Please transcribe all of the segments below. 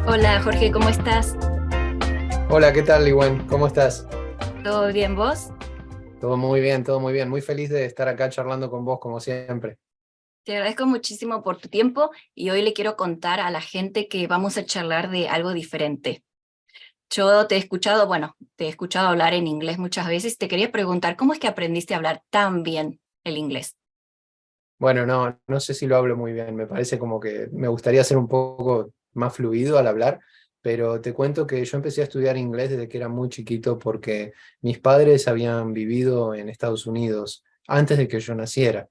Hola Jorge, ¿cómo estás? Hola, ¿qué tal, Liwen? ¿Cómo estás? ¿Todo bien vos? Todo muy bien, todo muy bien. Muy feliz de estar acá charlando con vos, como siempre. Te agradezco muchísimo por tu tiempo y hoy le quiero contar a la gente que vamos a charlar de algo diferente. Yo te he escuchado, bueno, te he escuchado hablar en inglés muchas veces. Te quería preguntar, ¿cómo es que aprendiste a hablar tan bien el inglés? Bueno, no sé si lo hablo muy bien. Me parece como que me gustaría ser un poco más fluido al hablar, pero te cuento que yo empecé a estudiar inglés desde que era muy chiquito porque mis padres habían vivido en Estados Unidos antes de que yo naciera.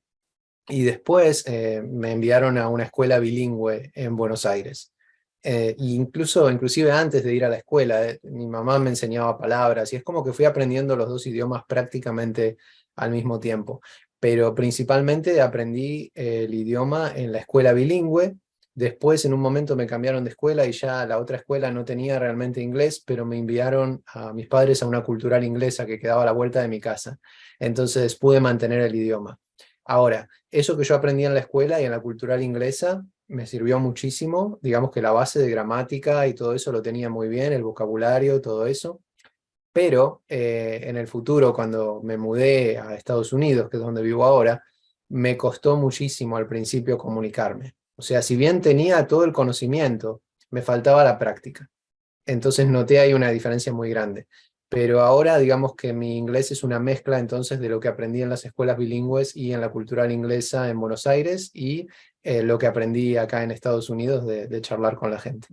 Y después me enviaron a una escuela bilingüe en Buenos Aires. Inclusive antes de ir a la escuela, mi mamá me enseñaba palabras y es como que fui aprendiendo los dos idiomas prácticamente al mismo tiempo. Pero principalmente aprendí el idioma en la escuela bilingüe. Después en un momento me cambiaron de escuela y ya la otra escuela no tenía realmente inglés, pero me enviaron a mis padres a una cultural inglesa que quedaba a la vuelta de mi casa. Entonces pude mantener el idioma. Ahora, eso que yo aprendí en la escuela y en la cultural inglesa me sirvió muchísimo. Digamos que la base de gramática y todo eso lo tenía muy bien, el vocabulario, todo eso. Pero en el futuro, cuando me mudé a Estados Unidos, que es donde vivo ahora, me costó muchísimo al principio comunicarme. O sea, si bien tenía todo el conocimiento, me faltaba la práctica. Entonces noté ahí una diferencia muy grande. Pero ahora digamos que mi inglés es una mezcla entonces de lo que aprendí en las escuelas bilingües y en la cultural inglesa en Buenos Aires y lo que aprendí acá en Estados Unidos de charlar con la gente.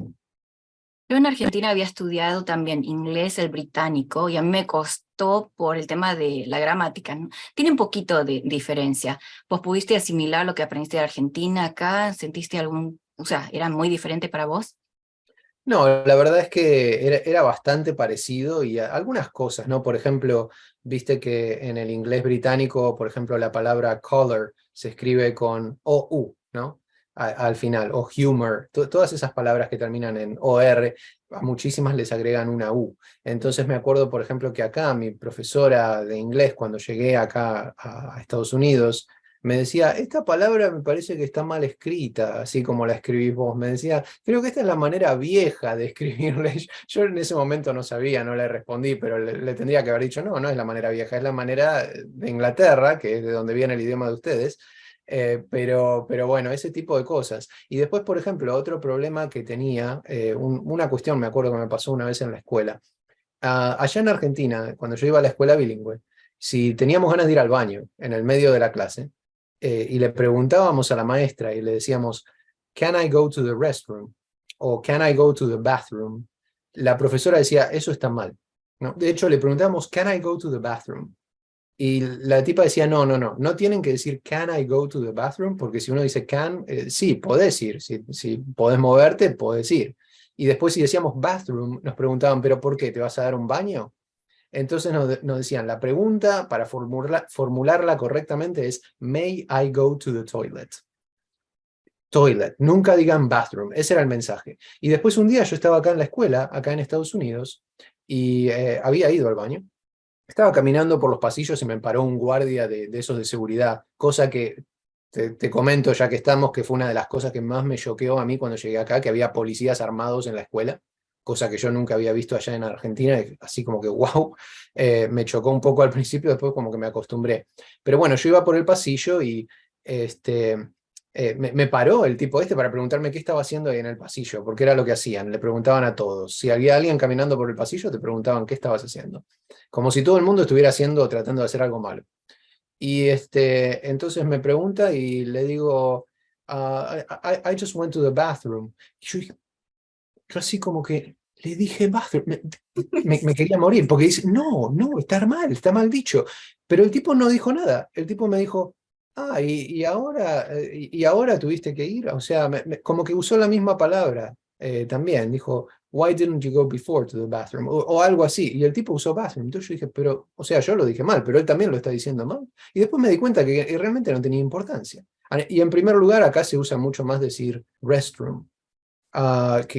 Yo en Argentina había estudiado también inglés, el británico, y a mí me costó por el tema de la gramática, ¿no? Tiene un poquito de diferencia. ¿Vos pudiste asimilar lo que aprendiste de Argentina acá? ¿Sentiste algún, o sea, era muy diferente para vos? No, la verdad es que era bastante parecido y algunas cosas, ¿no? Por ejemplo, viste que en el inglés británico, por ejemplo, la palabra color se escribe con OU, ¿no? Al final, o humor, todas esas palabras que terminan en OR, a muchísimas les agregan una U. Entonces me acuerdo, por ejemplo, que acá mi profesora de inglés, cuando llegué acá a Estados Unidos, me decía, esta palabra me parece que está mal escrita, así como la escribís vos. Me decía, creo que esta es la manera vieja de escribirle. Yo en ese momento no sabía, no le respondí, pero le tendría que haber dicho, no, no es la manera vieja, es la manera de Inglaterra, que es de donde viene el idioma de ustedes. Pero bueno, ese tipo de cosas. Y después, por ejemplo, otro problema que tenía, una cuestión me acuerdo que me pasó una vez en la escuela. Allá en Argentina, cuando yo iba a la escuela bilingüe, si teníamos ganas de ir al baño en el medio de la clase, y le preguntábamos a la maestra y le decíamos, ¿Can I go to the restroom? O ¿Can I go to the bathroom? La profesora decía, eso está mal, ¿no? De hecho, le preguntamos, ¿Can I go to the bathroom? Y la tipa decía, no tienen que decir can I go to the bathroom, porque si uno dice can, sí, podés ir, si podés moverte, podés ir. Y después si decíamos bathroom, nos preguntaban, ¿pero por qué? ¿Te vas a dar un baño? Entonces nos decían, la pregunta para formularla correctamente es, may I go to the toilet? Toilet, nunca digan bathroom, ese era el mensaje. Y después un día yo estaba acá en la escuela, acá en Estados Unidos, y había ido al baño. Estaba caminando por los pasillos y me paró un guardia de esos de seguridad, cosa que te comento ya que estamos, que fue una de las cosas que más me choqueó a mí cuando llegué acá, que había policías armados en la escuela, cosa que yo nunca había visto allá en Argentina, así como que wow, me chocó un poco al principio, después como que me acostumbré. Pero bueno, yo iba por el pasillo y este, me paró el tipo este para preguntarme qué estaba haciendo ahí en el pasillo, porque era lo que hacían, le preguntaban a todos. Si había alguien caminando por el pasillo, te preguntaban qué estabas haciendo como si todo el mundo estuviera haciendo o tratando de hacer algo malo. Y entonces me pregunta y le digo, I just went to the bathroom. Y yo así como que le dije bathroom, me quería morir, porque dice, no, está mal dicho. Pero el tipo no dijo nada, el tipo me dijo, y ahora tuviste que ir, o sea, como que usó la misma palabra también, dijo, why didn't you go before to the bathroom? O algo así, y el tipo usó bathroom, entonces yo dije, pero, o sea, yo lo dije mal, pero él también lo está diciendo mal. Y después me di cuenta que realmente no tenía importancia. Y en primer lugar, acá se usa mucho más decir restroom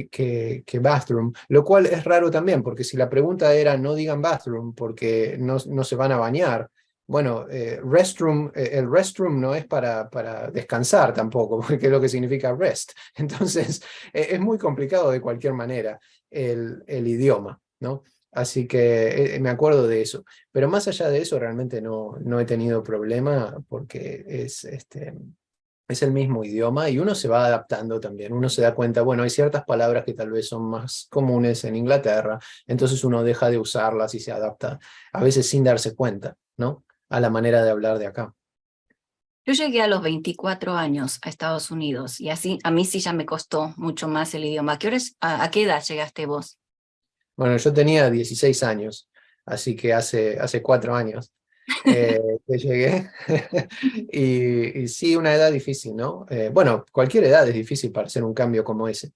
que bathroom, lo cual es raro también, porque si la pregunta era no digan bathroom porque no se van a bañar, bueno, restroom, el restroom no es para descansar tampoco, porque es lo que significa rest. Entonces, es muy complicado de cualquier manera el idioma, ¿no? Así que me acuerdo de eso. Pero más allá de eso, realmente no he tenido problema porque es el mismo idioma y uno se va adaptando también. Uno se da cuenta, bueno, hay ciertas palabras que tal vez son más comunes en Inglaterra, entonces uno deja de usarlas y se adapta, a veces sin darse cuenta, ¿no? A la manera de hablar de acá. Yo llegué a los 24 años a Estados Unidos y así a mí sí ya me costó mucho más el idioma. ¿A qué edad llegaste vos? Bueno, yo tenía 16 años, así que hace 4 años que llegué. Y sí, una edad difícil, ¿no? Bueno, cualquier edad es difícil para hacer un cambio como ese.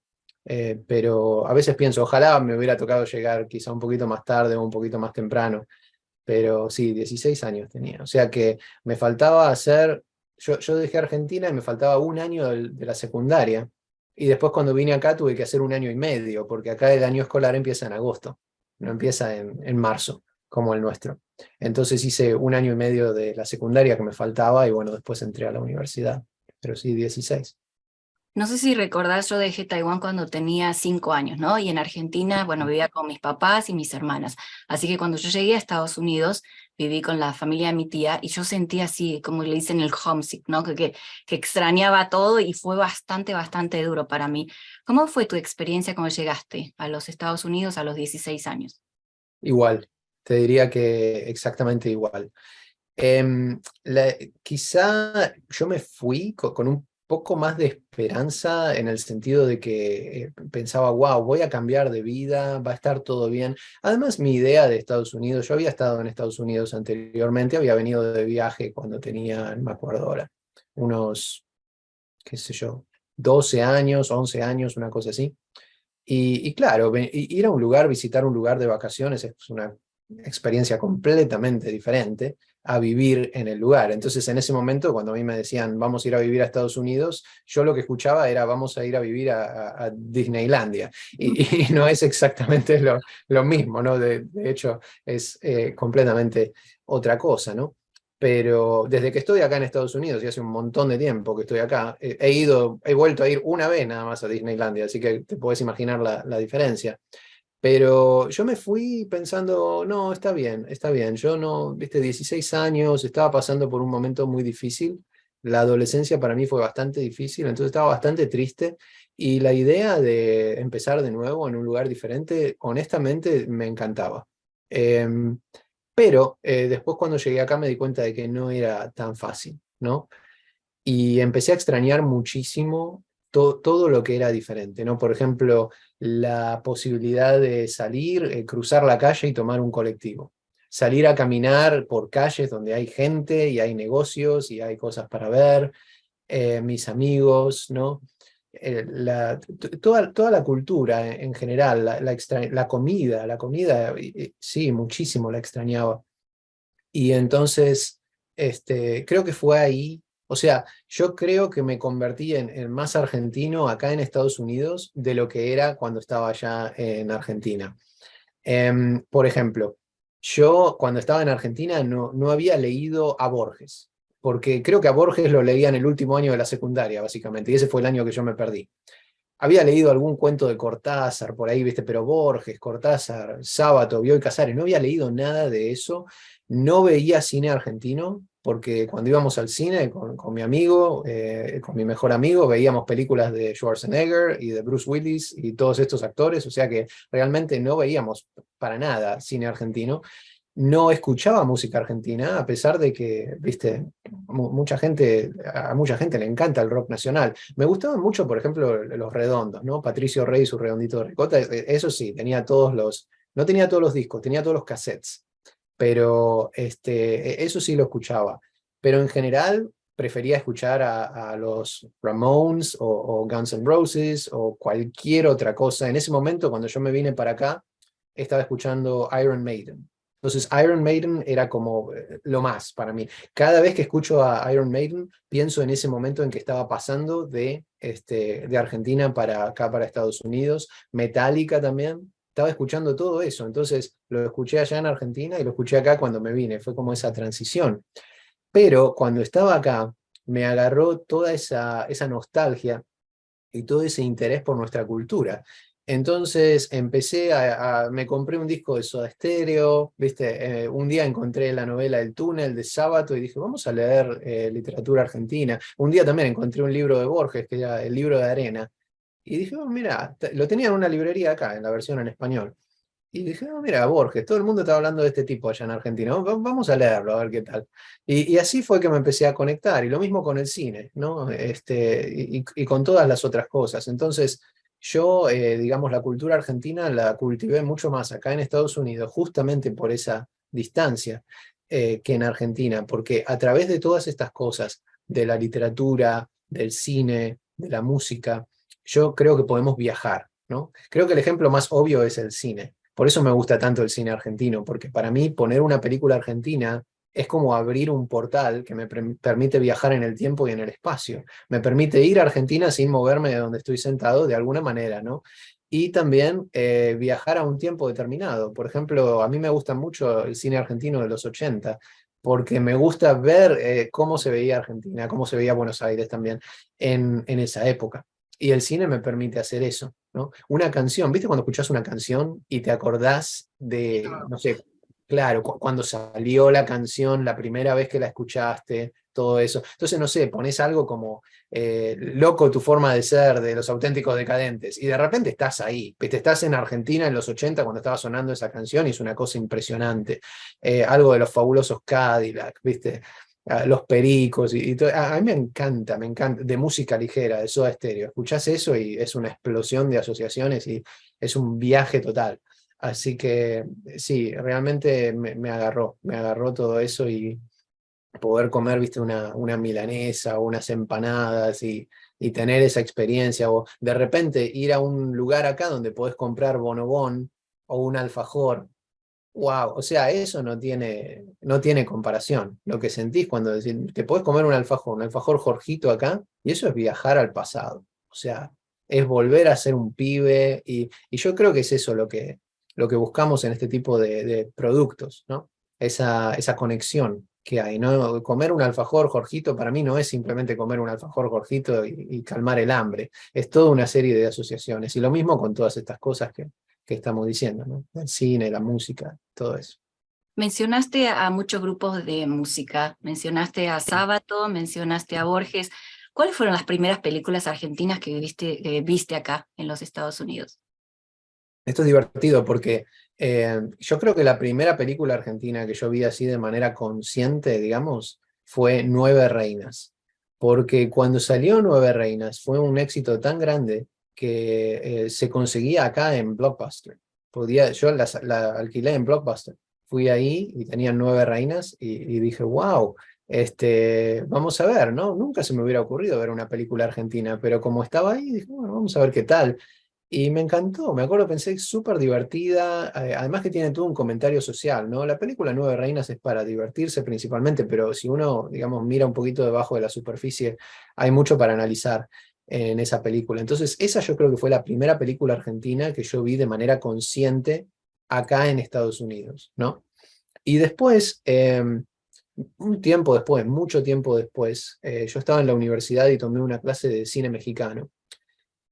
Pero a veces pienso, ojalá me hubiera tocado llegar quizá un poquito más tarde o un poquito más temprano. Pero sí, 16 años tenía. O sea que me faltaba hacer, yo dejé Argentina y me faltaba un año de la secundaria. Y después cuando vine acá tuve que hacer un año y medio, porque acá el año escolar empieza en agosto, no empieza en marzo, como el nuestro. Entonces hice un año y medio de la secundaria que me faltaba y bueno, después entré a la universidad. Pero sí, 16. No sé si recordás, yo dejé Taiwán cuando tenía 5 años, ¿no? Y en Argentina, bueno, vivía con mis papás y mis hermanas. Así que cuando yo llegué a Estados Unidos, viví con la familia de mi tía y yo sentí así, como le dicen, el homesick, ¿no? Que extrañaba todo y fue bastante duro para mí. ¿Cómo fue tu experiencia cuando llegaste a los Estados Unidos a los 16 años? Igual, te diría que exactamente igual. Quizá yo me fui con un poco más de esperanza en el sentido de que pensaba, wow, voy a cambiar de vida, va a estar todo bien. Además, mi idea de Estados Unidos, yo había estado en Estados Unidos anteriormente, había venido de viaje cuando tenía, no me acuerdo ahora, unos, qué sé yo, 12 años, 11 años, una cosa así. Y claro, ir a un lugar, visitar un lugar de vacaciones es una experiencia completamente diferente a vivir en el lugar. Entonces, en ese momento, cuando a mí me decían, vamos a ir a vivir a Estados Unidos, yo lo que escuchaba era, vamos a ir a vivir a Disneylandia. Y no es exactamente lo mismo, ¿no? De hecho, es completamente otra cosa, ¿no? Pero desde que estoy acá en Estados Unidos, y hace un montón de tiempo que estoy acá, he vuelto a ir una vez nada más a Disneylandia, así que te puedes imaginar la diferencia. Pero yo me fui pensando, no, está bien. Yo no, viste, 16 años, estaba pasando por un momento muy difícil. La adolescencia para mí fue bastante difícil, entonces estaba bastante triste. Y la idea de empezar de nuevo en un lugar diferente, honestamente, me encantaba. Em, pero después cuando llegué acá me di cuenta de que no era tan fácil, ¿no? Y empecé a extrañar muchísimo todo lo que era diferente, ¿no? Por ejemplo, la posibilidad de salir, cruzar la calle y tomar un colectivo. Salir a caminar por calles donde hay gente y hay negocios y hay cosas para ver, mis amigos, ¿no? Toda la cultura en general, la comida, sí, muchísimo la extrañaba. Y entonces, creo que fue ahí, o sea, yo creo que me convertí en más argentino acá en Estados Unidos de lo que era cuando estaba allá en Argentina. Por ejemplo, yo cuando estaba en Argentina no había leído a Borges, porque creo que a Borges lo leía en el último año de la secundaria, básicamente, y ese fue el año que yo me perdí. Había leído algún cuento de Cortázar por ahí, ¿viste? Pero Borges, Cortázar, Sábato, Bioy Casares, no había leído nada de eso. No veía cine argentino, porque cuando íbamos al cine con mi amigo, con mi mejor amigo, veíamos películas de Schwarzenegger y de Bruce Willis y todos estos actores, o sea que realmente no veíamos para nada cine argentino. No escuchaba música argentina, a pesar de que, viste, a mucha gente le encanta el rock nacional. Me gustaban mucho, por ejemplo, Los Redondos, ¿no? Patricio Rey y su Redondito de Ricota, eso sí, no tenía todos los discos, tenía todos los cassettes, pero eso sí lo escuchaba. Pero en general prefería escuchar a los Ramones o Guns N' Roses o cualquier otra cosa. En ese momento, cuando yo me vine para acá, estaba escuchando Iron Maiden. Entonces, Iron Maiden era como lo más para mí. Cada vez que escucho a Iron Maiden, pienso en ese momento en que estaba pasando de Argentina para acá, para Estados Unidos. Metallica también. estaba escuchando todo eso, entonces lo escuché allá en Argentina y lo escuché acá cuando me vine, fue como esa transición. Pero cuando estaba acá, me agarró toda esa nostalgia y todo ese interés por nuestra cultura. Entonces me compré un disco de Soda Stereo, ¿viste? Un día encontré la novela El túnel de Sábato y dije, vamos a leer literatura argentina. Un día también encontré un libro de Borges, que era El libro de arena, y dije, oh, mira, lo tenía en una librería acá, en la versión en español. Y dije, oh, mira, Borges, todo el mundo está hablando de este tipo allá en Argentina, vamos a leerlo, a ver qué tal. Y así fue que me empecé a conectar, y lo mismo con el cine, ¿no? Y con todas las otras cosas. Entonces, yo, digamos, la cultura argentina la cultivé mucho más acá en Estados Unidos, justamente por esa distancia que en Argentina, porque a través de todas estas cosas, de la literatura, del cine, de la música, yo creo que podemos viajar, ¿no? Creo que el ejemplo más obvio es el cine. Por eso me gusta tanto el cine argentino, porque para mí poner una película argentina es como abrir un portal que me permite viajar en el tiempo y en el espacio. Me permite ir a Argentina sin moverme de donde estoy sentado de alguna manera, ¿no? Y también viajar a un tiempo determinado. Por ejemplo, a mí me gusta mucho el cine argentino de los 80, porque me gusta ver cómo se veía Argentina, cómo se veía Buenos Aires también en esa época. Y el cine me permite hacer eso, ¿no? Una canción, ¿viste cuando escuchás una canción y te acordás de, no sé, claro, cuando salió la canción, la primera vez que la escuchaste, todo eso? Entonces, no sé, pones algo como Loco tu forma de ser, de Los Auténticos Decadentes, y de repente estás ahí, ¿viste? Estás en Argentina en los 80 cuando estaba sonando esa canción y es una cosa impresionante. Algo de Los Fabulosos Cadillac, ¿viste? Los Pericos y todo. A mí me encanta, de música ligera, de Soda Stereo. Escuchás eso y es una explosión de asociaciones y es un viaje total. Así que sí, realmente me agarró todo eso y poder comer, viste, una milanesa o unas empanadas y tener esa experiencia, o de repente ir a un lugar acá donde podés comprar bonobón o un alfajor. Wow, o sea, eso no tiene comparación. Lo que sentís cuando decís, te podés comer un alfajor Jorgito acá, y eso es viajar al pasado. O sea, es volver a ser un pibe, y yo creo que es eso lo que buscamos en este tipo de productos, ¿no? Esa conexión que hay, ¿no? Comer un alfajor Jorgito para mí no es simplemente comer un alfajor Jorgito y calmar el hambre, es toda una serie de asociaciones. Y lo mismo con todas estas cosas que estamos diciendo, ¿no? El cine, la música, todo eso. Mencionaste a muchos grupos de música, mencionaste a Sábato, mencionaste a Borges. ¿Cuáles fueron las primeras películas argentinas que viste acá en los Estados Unidos? Esto es divertido porque yo creo que la primera película argentina que yo vi así de manera consciente, digamos, fue Nueve Reinas. Porque cuando salió Nueve Reinas fue un éxito tan grande que se conseguía acá en Blockbuster. Yo la alquilé en Blockbuster. Fui ahí y tenían Nueve Reinas y dije, wow, vamos a ver, ¿no? Nunca se me hubiera ocurrido ver una película argentina, pero como estaba ahí, dije, bueno, vamos a ver qué tal. Y me encantó, me acuerdo, pensé súper divertida, además que tiene todo un comentario social, ¿no? La película Nueve Reinas es para divertirse principalmente, pero si uno, digamos, mira un poquito debajo de la superficie, hay mucho para analizar en esa película. Entonces, esa yo creo que fue la primera película argentina que yo vi de manera consciente acá en Estados Unidos, ¿no? Y después, un tiempo después, mucho tiempo después, yo estaba en la universidad y tomé una clase de cine mexicano.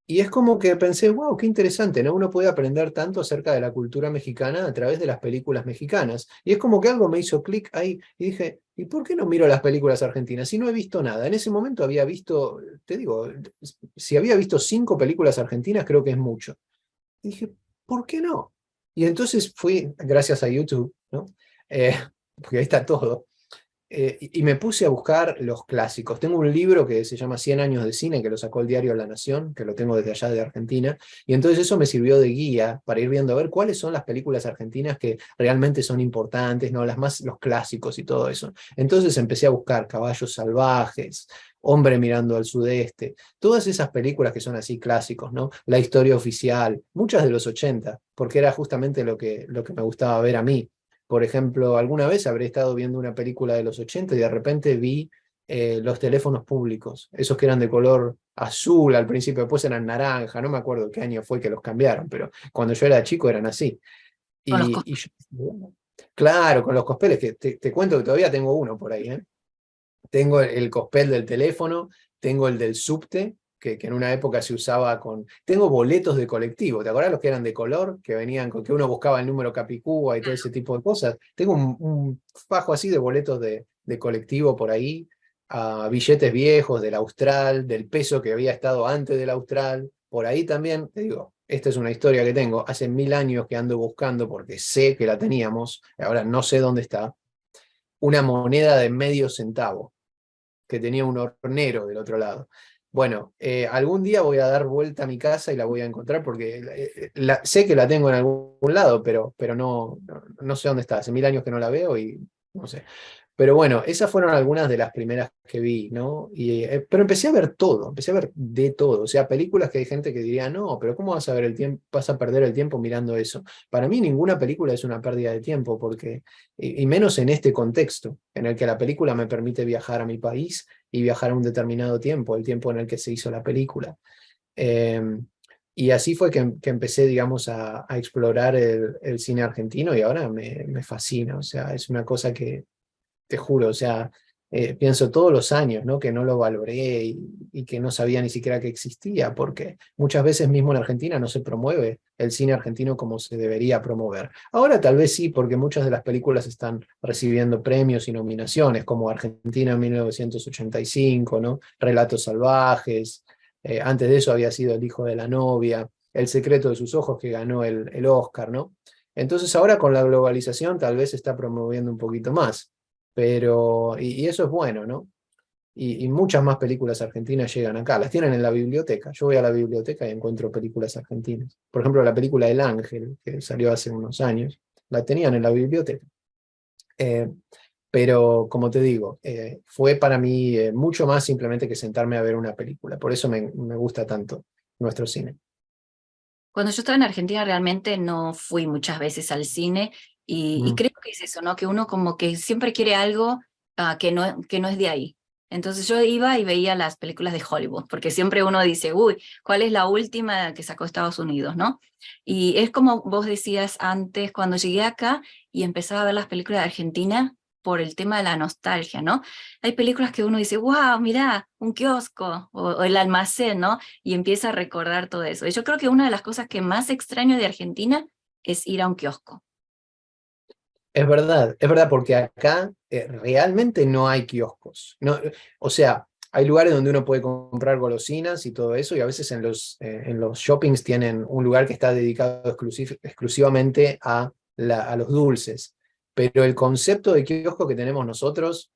Y es como que pensé, wow, qué interesante, ¿no? Uno puede aprender tanto acerca de la cultura mexicana a través de las películas mexicanas. Y es como que algo me hizo clic ahí y dije, ¿y por qué no miro las películas argentinas? Si no he visto nada. En ese momento había visto, te digo, si había visto 5 películas argentinas, creo que es mucho. Y dije, ¿por qué no? Y entonces fui, gracias a YouTube, ¿no? Eh, porque ahí está todo. Y me puse a buscar los clásicos. Tengo un libro que se llama 100 años de cine, que lo sacó el diario La Nación, que lo tengo desde allá de Argentina, y entonces eso me sirvió de guía para ir viendo a ver cuáles son las películas argentinas que realmente son importantes, ¿no? Las más, los clásicos y todo eso. Entonces empecé a buscar Caballos Salvajes, Hombre mirando al sudeste, todas esas películas que son así clásicos, ¿no? La historia oficial, muchas de los 80, porque era justamente lo que me gustaba ver a mí. Por ejemplo, alguna vez habré estado viendo una película de los 80 y de repente vi los teléfonos públicos, esos que eran de color azul al principio, después eran naranja, no me acuerdo qué año fue que los cambiaron, pero cuando yo era chico eran así. Con los Y yo, claro, con los cospeles, que te cuento que todavía tengo uno por ahí, ¿eh? Tengo el cospel del teléfono, tengo el del subte, que en una época se usaba con... Tengo boletos de colectivo, ¿te acuerdas los que eran de color? Que venían con que uno buscaba el número Capicúa y todo ese tipo de cosas. Tengo un fajo así de boletos de colectivo por ahí, billetes viejos del Austral, del peso que había estado antes del Austral. Por ahí también, te digo, esta es una historia que tengo, hace 1000 años que ando buscando porque sé que la teníamos, ahora no sé dónde está, una moneda de medio centavo que tenía un hornero del otro lado. Bueno, algún día voy a dar vuelta a mi casa y la voy a encontrar porque sé que la tengo en algún lado, pero no sé dónde está. Hace 1000 años que no la veo y no sé. Pero bueno, esas fueron algunas de las primeras que vi, ¿no? Pero empecé a ver todo, empecé a ver de todo. O sea, películas que hay gente que diría, no, pero ¿cómo vas a ver el tiempo, vas a perder el tiempo mirando eso? Para mí ninguna película es una pérdida de tiempo, porque, y menos en este contexto, en el que la película me permite viajar a mi país y viajar a un determinado tiempo, el tiempo en el que se hizo la película. Eh, y así fue que empecé, digamos, a explorar el cine argentino y ahora me fascina. O sea, es una cosa que te juro, o sea, pienso todos los años, ¿no? Que no lo valoré y que no sabía ni siquiera que existía, porque muchas veces mismo en Argentina no se promueve el cine argentino como se debería promover. Ahora tal vez sí, porque muchas de las películas están recibiendo premios y nominaciones, como Argentina en 1985, ¿no? Relatos salvajes, antes de eso había sido El hijo de la novia, El secreto de sus ojos que ganó el Oscar, ¿no? Entonces ahora con la globalización tal vez se está promoviendo un poquito más. Pero, y eso es bueno, ¿no? Y muchas más películas argentinas llegan acá, las tienen en la biblioteca. Yo voy a la biblioteca y encuentro películas argentinas. Por ejemplo, la película El Ángel, que salió hace unos años, la tenían en la biblioteca. Eh, pero, como te digo, fue para mí mucho más simplemente que sentarme a ver una película. Por eso me gusta tanto nuestro cine. Cuando yo estaba en Argentina realmente no fui muchas veces al cine y Mm. creo que es eso, ¿no? Que uno como que siempre quiere algo que no es de ahí. Entonces yo iba y veía las películas de Hollywood, porque siempre uno dice, uy, ¿cuál es la última que sacó Estados Unidos, no? Y es como vos decías antes, cuando llegué acá y empezaba a ver las películas de Argentina por el tema de la nostalgia, ¿no? Hay películas que uno dice, wow, mirá, un kiosco o el almacén, ¿no? Y empieza a recordar todo eso. Y yo creo que una de las cosas que más extraño de Argentina es ir a un kiosco. Es verdad, porque acá realmente no hay kioscos. No, o sea, hay lugares donde uno puede comprar golosinas y todo eso, y a veces en los shoppings tienen un lugar que está dedicado exclusivamente a los dulces. Pero el concepto de kiosco que tenemos nosotros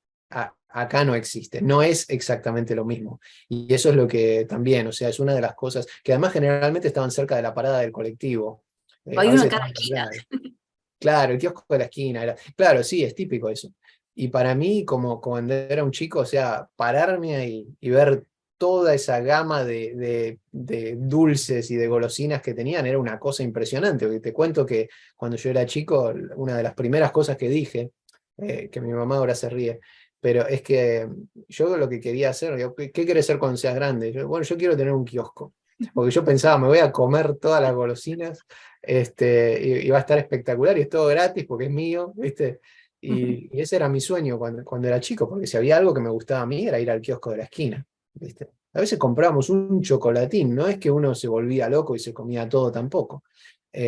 acá no existe, no es exactamente lo mismo. Y eso es lo que también, o sea, es una de las cosas que además generalmente estaban cerca de la parada del colectivo. Hay A uno en veces cada estaban al esquina. lado. Claro, el kiosco de la esquina. Claro, sí, es típico eso. Y para mí, como cuando era un chico, o sea, pararme ahí y ver toda esa gama de dulces y de golosinas que tenían era una cosa impresionante. Porque te cuento que cuando yo era chico, una de las primeras cosas que dije, que mi mamá ahora se ríe, pero es que yo lo que quería hacer, digo, ¿qué querés ser cuando seas grande? Bueno, yo quiero tener un kiosco. Porque yo pensaba, me voy a comer todas las golosinas y va a estar espectacular y es todo gratis porque es mío, ¿viste? Y ese era mi sueño cuando era chico, porque si había algo que me gustaba a mí era ir al kiosco de la esquina, ¿viste? A veces comprábamos un chocolatín, no es que uno se volvía loco y se comía todo tampoco.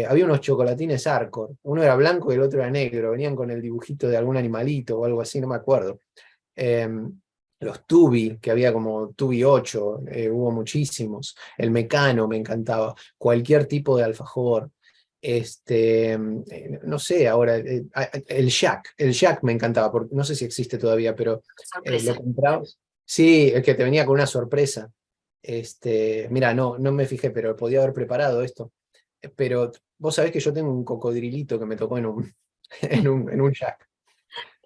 Había unos chocolatines Arcor, uno era blanco y el otro era negro, venían con el dibujito de algún animalito o algo así, no me acuerdo. Eh, los Tubi, que había como Tubi 8, hubo muchísimos. El Mecano me encantaba. Cualquier tipo de alfajor. No sé, ahora, el Jack me encantaba, porque no sé si existe todavía, pero lo Sorpresa. compraba. Sí, el que te venía con una sorpresa. Mira, no me fijé, pero podía haber preparado esto. Pero vos sabés que yo tengo un cocodrilito que me tocó en un Jack.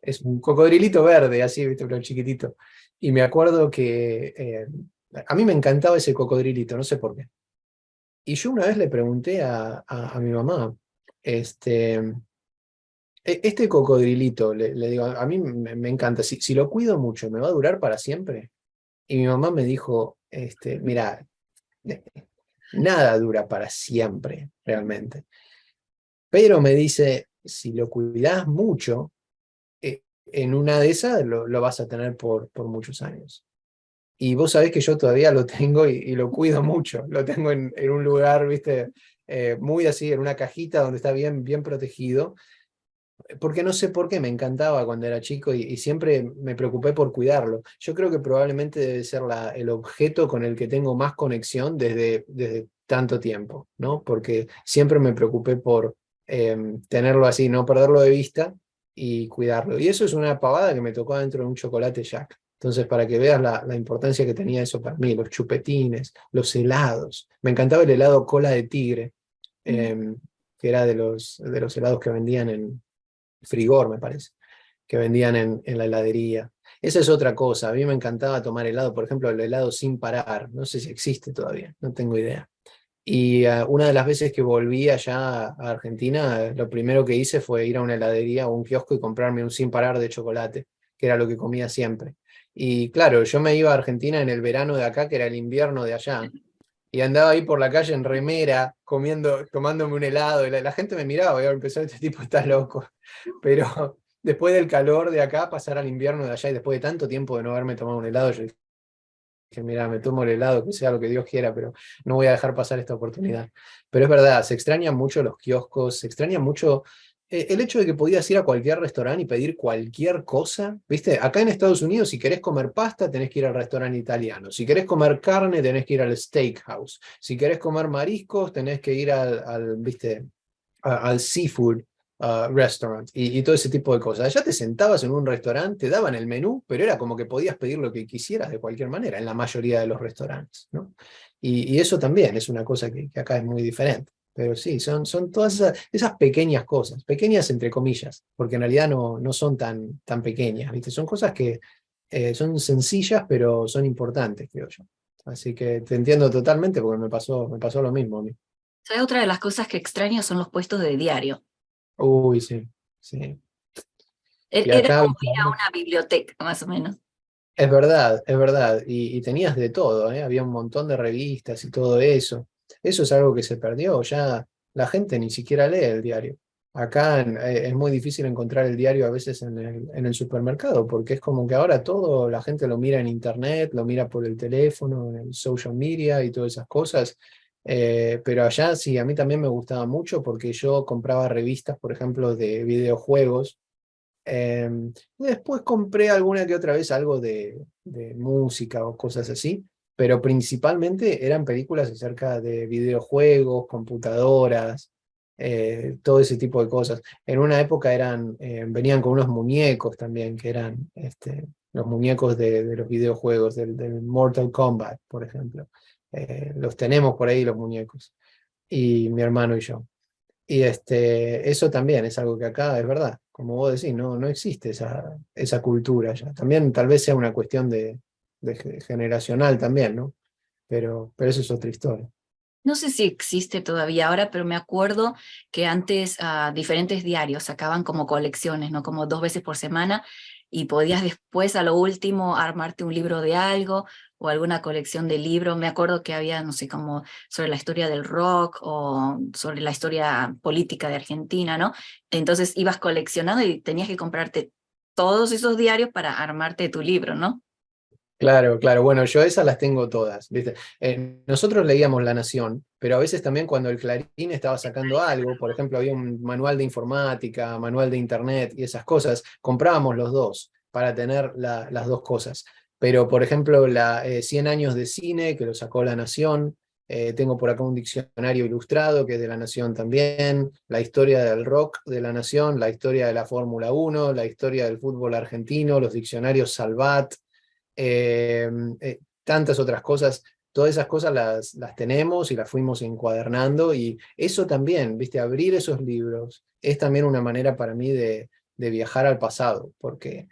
Es un cocodrilito verde, así, ¿viste? Pero chiquitito. Y me acuerdo que a mí me encantaba ese cocodrilito, no sé por qué. Y yo una vez le pregunté a mi mamá, este, Este cocodrilito, le digo, a mí me encanta, si lo cuido mucho, ¿me va a durar para siempre? Y mi mamá me dijo, mira, nada dura para siempre, realmente. Pero me dice, si lo cuidas mucho, en una de esas lo vas a tener por muchos años. Y vos sabés que yo todavía lo tengo y lo cuido mucho. Lo tengo en un lugar, viste, muy así, en una cajita donde está bien, bien protegido. Porque no sé por qué me encantaba cuando era chico y siempre me preocupé por cuidarlo. Yo creo que probablemente debe ser el objeto con el que tengo más conexión desde tanto tiempo, ¿no? Porque siempre me preocupé por tenerlo así, no perderlo de vista y cuidarlo. Y eso es una pavada que me tocó dentro de un chocolate Jack. Entonces, para que veas la importancia que tenía eso para mí, los chupetines, los helados. Me encantaba el helado cola de tigre, Mm. que era de los helados que vendían en Frigor, me parece, que vendían en la heladería. Esa es otra cosa. A mí me encantaba tomar helado, por ejemplo, el helado sin parar. No sé si existe todavía, no tengo idea. Y una de las veces que volví allá a Argentina, lo primero que hice fue ir a una heladería o un kiosco y comprarme un sin parar de chocolate, que era lo que comía siempre. Y claro, yo me iba a Argentina en el verano de acá, que era el invierno de allá, y andaba ahí por la calle en remera, comiendo, tomándome un helado, y la gente me miraba y empezó, este tipo está loco. Pero después del calor de acá, pasar al invierno de allá, y después de tanto tiempo de no haberme tomado un helado, yo dije, mira, me tomo el helado, que sea lo que Dios quiera, pero no voy a dejar pasar esta oportunidad. Pero es verdad, se extrañan mucho los kioscos, se extraña mucho el hecho de que podías ir a cualquier restaurante y pedir cualquier cosa. ¿Viste? Acá en Estados Unidos, si querés comer pasta, tenés que ir al restaurante italiano. Si querés comer carne, tenés que ir al steakhouse. Si querés comer mariscos, tenés que ir ¿viste? Al seafood restaurant y todo ese tipo de cosas. Allá te sentabas en un restaurante, te daban el menú, pero era como que podías pedir lo que quisieras de cualquier manera en la mayoría de los restaurantes, ¿no? Y eso también es una cosa que acá es muy diferente. Pero sí, son todas esas pequeñas cosas, pequeñas entre comillas, porque en realidad no son tan pequeñas, ¿viste? Son cosas que son sencillas, pero son importantes, creo yo. Así que te entiendo totalmente porque me pasó lo mismo a mí. ¿Sabes? Otra de las cosas que extraño son los puestos de diario. Uy, sí, sí. Y Era acá, como viste, ir a una biblioteca, más o menos. es verdad, es verdad. Y tenías de todo, ¿eh? Había un montón de revistas y todo eso. Eso es algo que se perdió. Ya la gente ni siquiera lee el diario. Acá es muy difícil encontrar el diario a veces en el supermercado, porque es como que ahora todo la gente lo mira en internet, lo mira por el teléfono, en el social media y todas esas cosas. Pero allá sí, a mí también me gustaba mucho porque yo compraba revistas, por ejemplo, de videojuegos. Después compré alguna que otra vez algo de música o cosas así, pero principalmente eran películas acerca de videojuegos, computadoras, todo ese tipo de cosas. En una época venían con unos muñecos también, que eran los muñecos de los videojuegos, del Mortal Kombat, por ejemplo. Los tenemos por ahí los muñecos, y mi hermano y yo. Y eso también es algo que acá es verdad, como vos decís, no existe esa cultura ya. También tal vez sea una cuestión de generacional también, ¿no? Pero eso es otra historia. No sé si existe todavía ahora, pero me acuerdo que antes diferentes diarios sacaban como colecciones, ¿no? Como 2 veces por semana y podías después a lo último armarte un libro de algo o alguna colección de libros. Me acuerdo que había, no sé, como sobre la historia del rock o sobre la historia política de Argentina, ¿no? Entonces ibas coleccionando y tenías que comprarte todos esos diarios para armarte tu libro, ¿no? Claro, claro. Bueno, yo esas las tengo todas, ¿viste? Nosotros leíamos La Nación, pero a veces también cuando el Clarín estaba sacando algo, por ejemplo, había un manual de informática, manual de internet y esas cosas, comprábamos los dos para tener las dos cosas. Pero, por ejemplo, 100 años de cine, que lo sacó La Nación, tengo por acá un diccionario ilustrado que es de La Nación también, la historia del rock de La Nación, la historia de la Fórmula 1, la historia del fútbol argentino, los diccionarios Salvat, eh, tantas otras cosas, todas esas cosas las tenemos y las fuimos encuadernando y eso también, viste, abrir esos libros es también una manera para mí de viajar al pasado, porque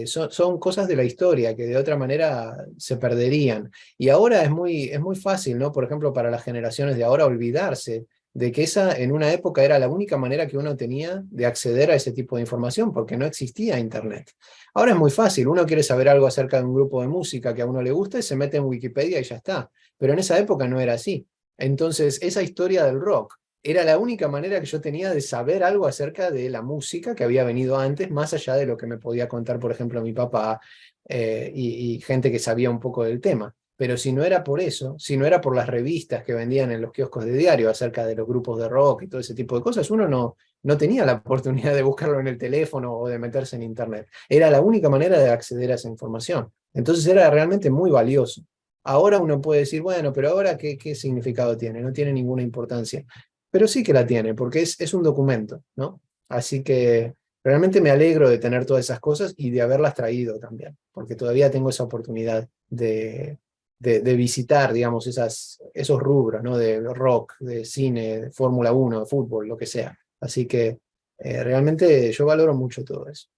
son cosas de la historia que de otra manera se perderían. Y ahora es muy fácil, ¿no? Por ejemplo, para las generaciones de ahora olvidarse de que esa en una época era la única manera que uno tenía de acceder a ese tipo de información, porque no existía Internet. Ahora es muy fácil, uno quiere saber algo acerca de un grupo de música que a uno le gusta y se mete en Wikipedia y ya está. Pero en esa época no era así. Entonces, esa historia del rock era la única manera que yo tenía de saber algo acerca de la música que había venido antes, más allá de lo que me podía contar, por ejemplo, mi papá y gente que sabía un poco del tema. Pero si no era por eso, si no era por las revistas que vendían en los kioscos de diario acerca de los grupos de rock y todo ese tipo de cosas, uno no tenía la oportunidad de buscarlo en el teléfono o de meterse en internet. Era la única manera de acceder a esa información. Entonces era realmente muy valioso. Ahora uno puede decir, bueno, pero ahora ¿qué significado tiene? No tiene ninguna importancia. Pero sí que la tiene, porque es un documento, ¿no? Así que realmente me alegro de tener todas esas cosas y de haberlas traído también, porque todavía tengo esa oportunidad de visitar, digamos, esos rubros, ¿no? De rock, de cine, de Fórmula 1, de fútbol, lo que sea. Así que realmente yo valoro mucho todo eso.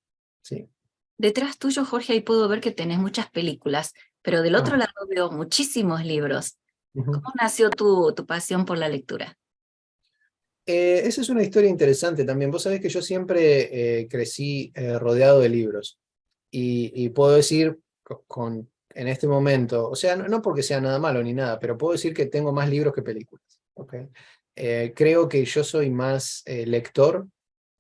Sí. Detrás tuyo, Jorge, ahí puedo ver que tenés muchas películas, pero del otro Ah, lado veo muchísimos libros. ujú. ¿Cómo nació tu pasión por la lectura? Esa es una historia interesante también. Vos sabés que yo siempre crecí rodeado de libros y puedo decir en este momento, o sea, no porque sea nada malo ni nada, pero puedo decir que tengo más libros que películas. ¿Ok? Creo que yo soy más lector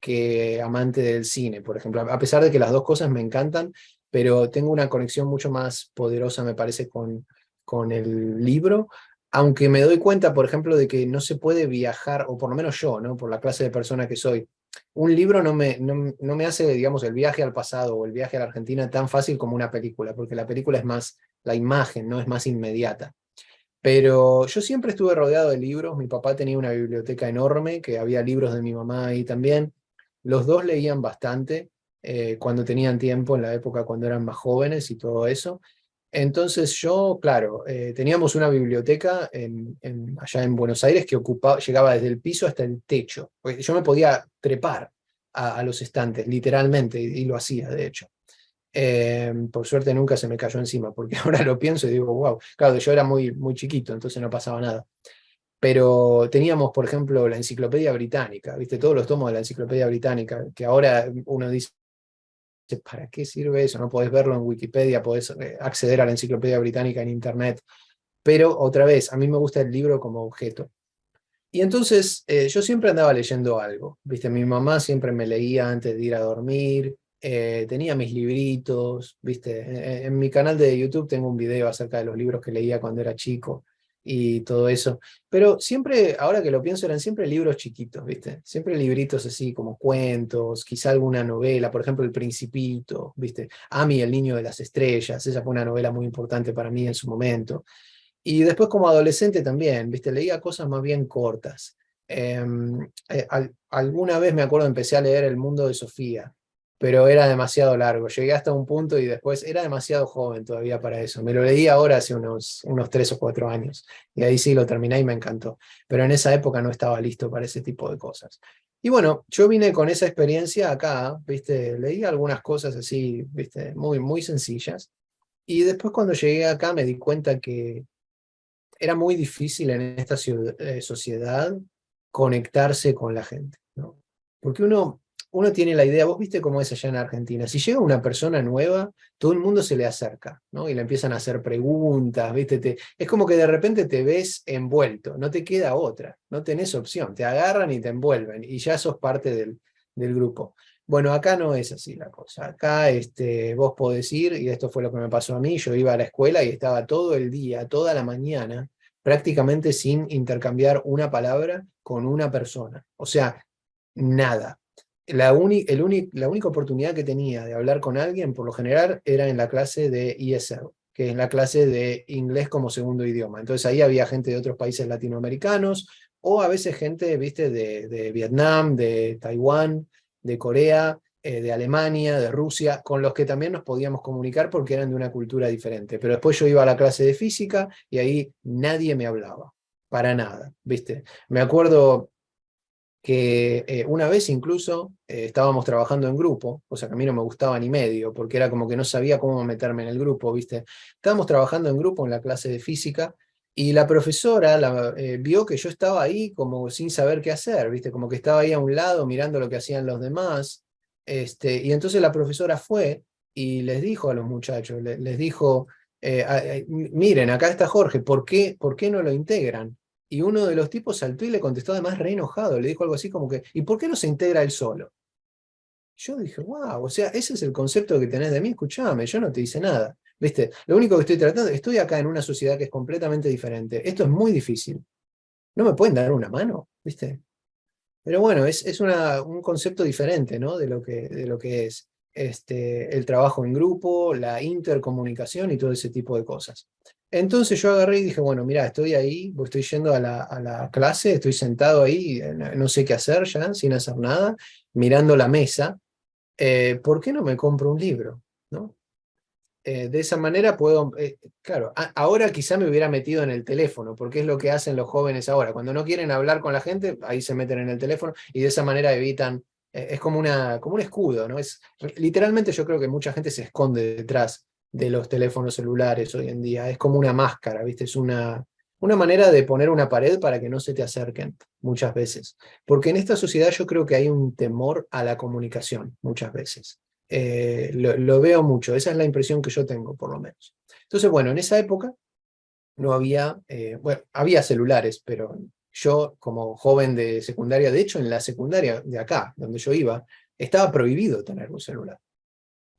que amante del cine, por ejemplo, a pesar de que las dos cosas me encantan, pero tengo una conexión mucho más poderosa, me parece, con el libro, aunque me doy cuenta, por ejemplo, de que no se puede viajar, o por lo menos yo, ¿no? Por la clase de persona que soy, un libro no me hace, digamos, el viaje al pasado o el viaje a la Argentina tan fácil como una película, porque la película es más la imagen, ¿no? Es más inmediata. Pero yo siempre estuve rodeado de libros, mi papá tenía una biblioteca enorme, que había libros de mi mamá ahí también. Los dos leían bastante cuando tenían tiempo, en la época cuando eran más jóvenes y todo eso. Entonces yo, claro, teníamos una biblioteca allá en Buenos Aires que llegaba desde el piso hasta el techo. Porque yo me podía trepar a los estantes, literalmente, y lo hacía, de hecho. Por suerte nunca se me cayó encima, porque ahora lo pienso y digo, wow, claro, yo era muy chiquito, entonces no pasaba nada. Pero teníamos, por ejemplo, la Enciclopedia Británica, ¿viste? Todos los tomos de la Enciclopedia Británica, que ahora uno dice, ¿para qué sirve eso? No podés verlo en Wikipedia, podés acceder a la Enciclopedia Británica en Internet. Pero otra vez, a mí me gusta el libro como objeto. Y entonces yo siempre andaba leyendo algo, ¿viste? Mi mamá siempre me leía antes de ir a dormir, tenía mis libritos, ¿viste? En mi canal de YouTube tengo un video acerca de los libros que leía cuando era chico y todo eso. Pero siempre, ahora que lo pienso, eran siempre libros chiquitos, ¿viste? Siempre libritos así como cuentos, quizá alguna novela, por ejemplo El Principito, ¿viste? Amy, el niño de las estrellas, esa fue una novela muy importante para mí en su momento. Y después como adolescente también, ¿viste? Leía cosas más bien cortas. Alguna vez me acuerdo empecé a leer El mundo de Sofía, pero era demasiado largo. Llegué hasta un punto y después era demasiado joven todavía para eso. Me lo leí ahora hace unos 3 o 4 años y ahí sí lo terminé y me encantó. Pero en esa época no estaba listo para ese tipo de cosas. Y bueno, yo vine con esa experiencia acá, ¿viste? Leí algunas cosas así, ¿viste? Muy sencillas. Y después cuando llegué acá me di cuenta que era muy difícil en esta sociedad conectarse con la gente, ¿no? Porque uno tiene la idea, vos viste cómo es allá en Argentina, si llega una persona nueva, todo el mundo se le acerca, ¿no? Y le empiezan a hacer preguntas, ¿viste? Es como que de repente te ves envuelto, no te queda otra, no tenés opción, te agarran y te envuelven y ya sos parte del grupo. Bueno, acá no es así la cosa. Acá vos podés ir, y esto fue lo que me pasó a mí, yo iba a la escuela y estaba todo el día, toda la mañana, prácticamente sin intercambiar una palabra con una persona. O sea, nada. La única oportunidad que tenía de hablar con alguien, por lo general, era en la clase de ESL, que es la clase de inglés como segundo idioma. Entonces ahí había gente de otros países latinoamericanos, o a veces gente, viste, de Vietnam, de Taiwán, de Corea, de Alemania, de Rusia, con los que también nos podíamos comunicar porque eran de una cultura diferente. Pero después yo iba a la clase de física y ahí nadie me hablaba, para nada, ¿viste? Me acuerdo que una vez incluso estábamos trabajando en grupo, cosa que a mí no me gustaba ni medio, porque era como que no sabía cómo meterme en el grupo, ¿viste? Estábamos trabajando en grupo en la clase de física Y la profesora vio que yo estaba ahí como sin saber qué hacer, ¿viste? Como que estaba ahí a un lado mirando lo que hacían los demás. Y entonces la profesora fue y les dijo a los muchachos, les dijo, miren, acá está Jorge, por qué no lo integran? Y uno de los tipos saltó y le contestó además re enojado, le dijo algo así como que, ¿y por qué no se integra él solo? Yo dije, wow, o sea, ese es el concepto que tenés de mí, escuchame, yo no te hice nada. ¿Viste? Lo único que estoy tratando, estoy acá en una sociedad que es completamente diferente. Esto es muy difícil. ¿No me pueden dar una mano? ¿Viste? Pero bueno, es un concepto diferente, ¿no? De lo que es el trabajo en grupo, la intercomunicación y todo ese tipo de cosas. Entonces yo agarré y dije, bueno, mira, estoy ahí, estoy yendo a la clase, estoy sentado ahí, no sé qué hacer ya, sin hacer nada, mirando la mesa. ¿Por qué no me compro un libro? ¿No? De esa manera puedo, claro, ahora quizá me hubiera metido en el teléfono, porque es lo que hacen los jóvenes ahora. Cuando no quieren hablar con la gente, ahí se meten en el teléfono y de esa manera evitan, es como, como un escudo, ¿no? Literalmente yo creo que mucha gente se esconde detrás de los teléfonos celulares hoy en día. Es como una máscara, ¿viste? Es una manera de poner una pared para que no se te acerquen muchas veces. Porque en esta sociedad yo creo que hay un temor a la comunicación muchas veces. Lo veo mucho, esa es la impresión que yo tengo, por lo menos. Entonces, bueno, en esa época no había, bueno, había celulares, pero yo como joven de secundaria, de hecho en la secundaria de acá, donde yo iba, estaba prohibido tener un celular.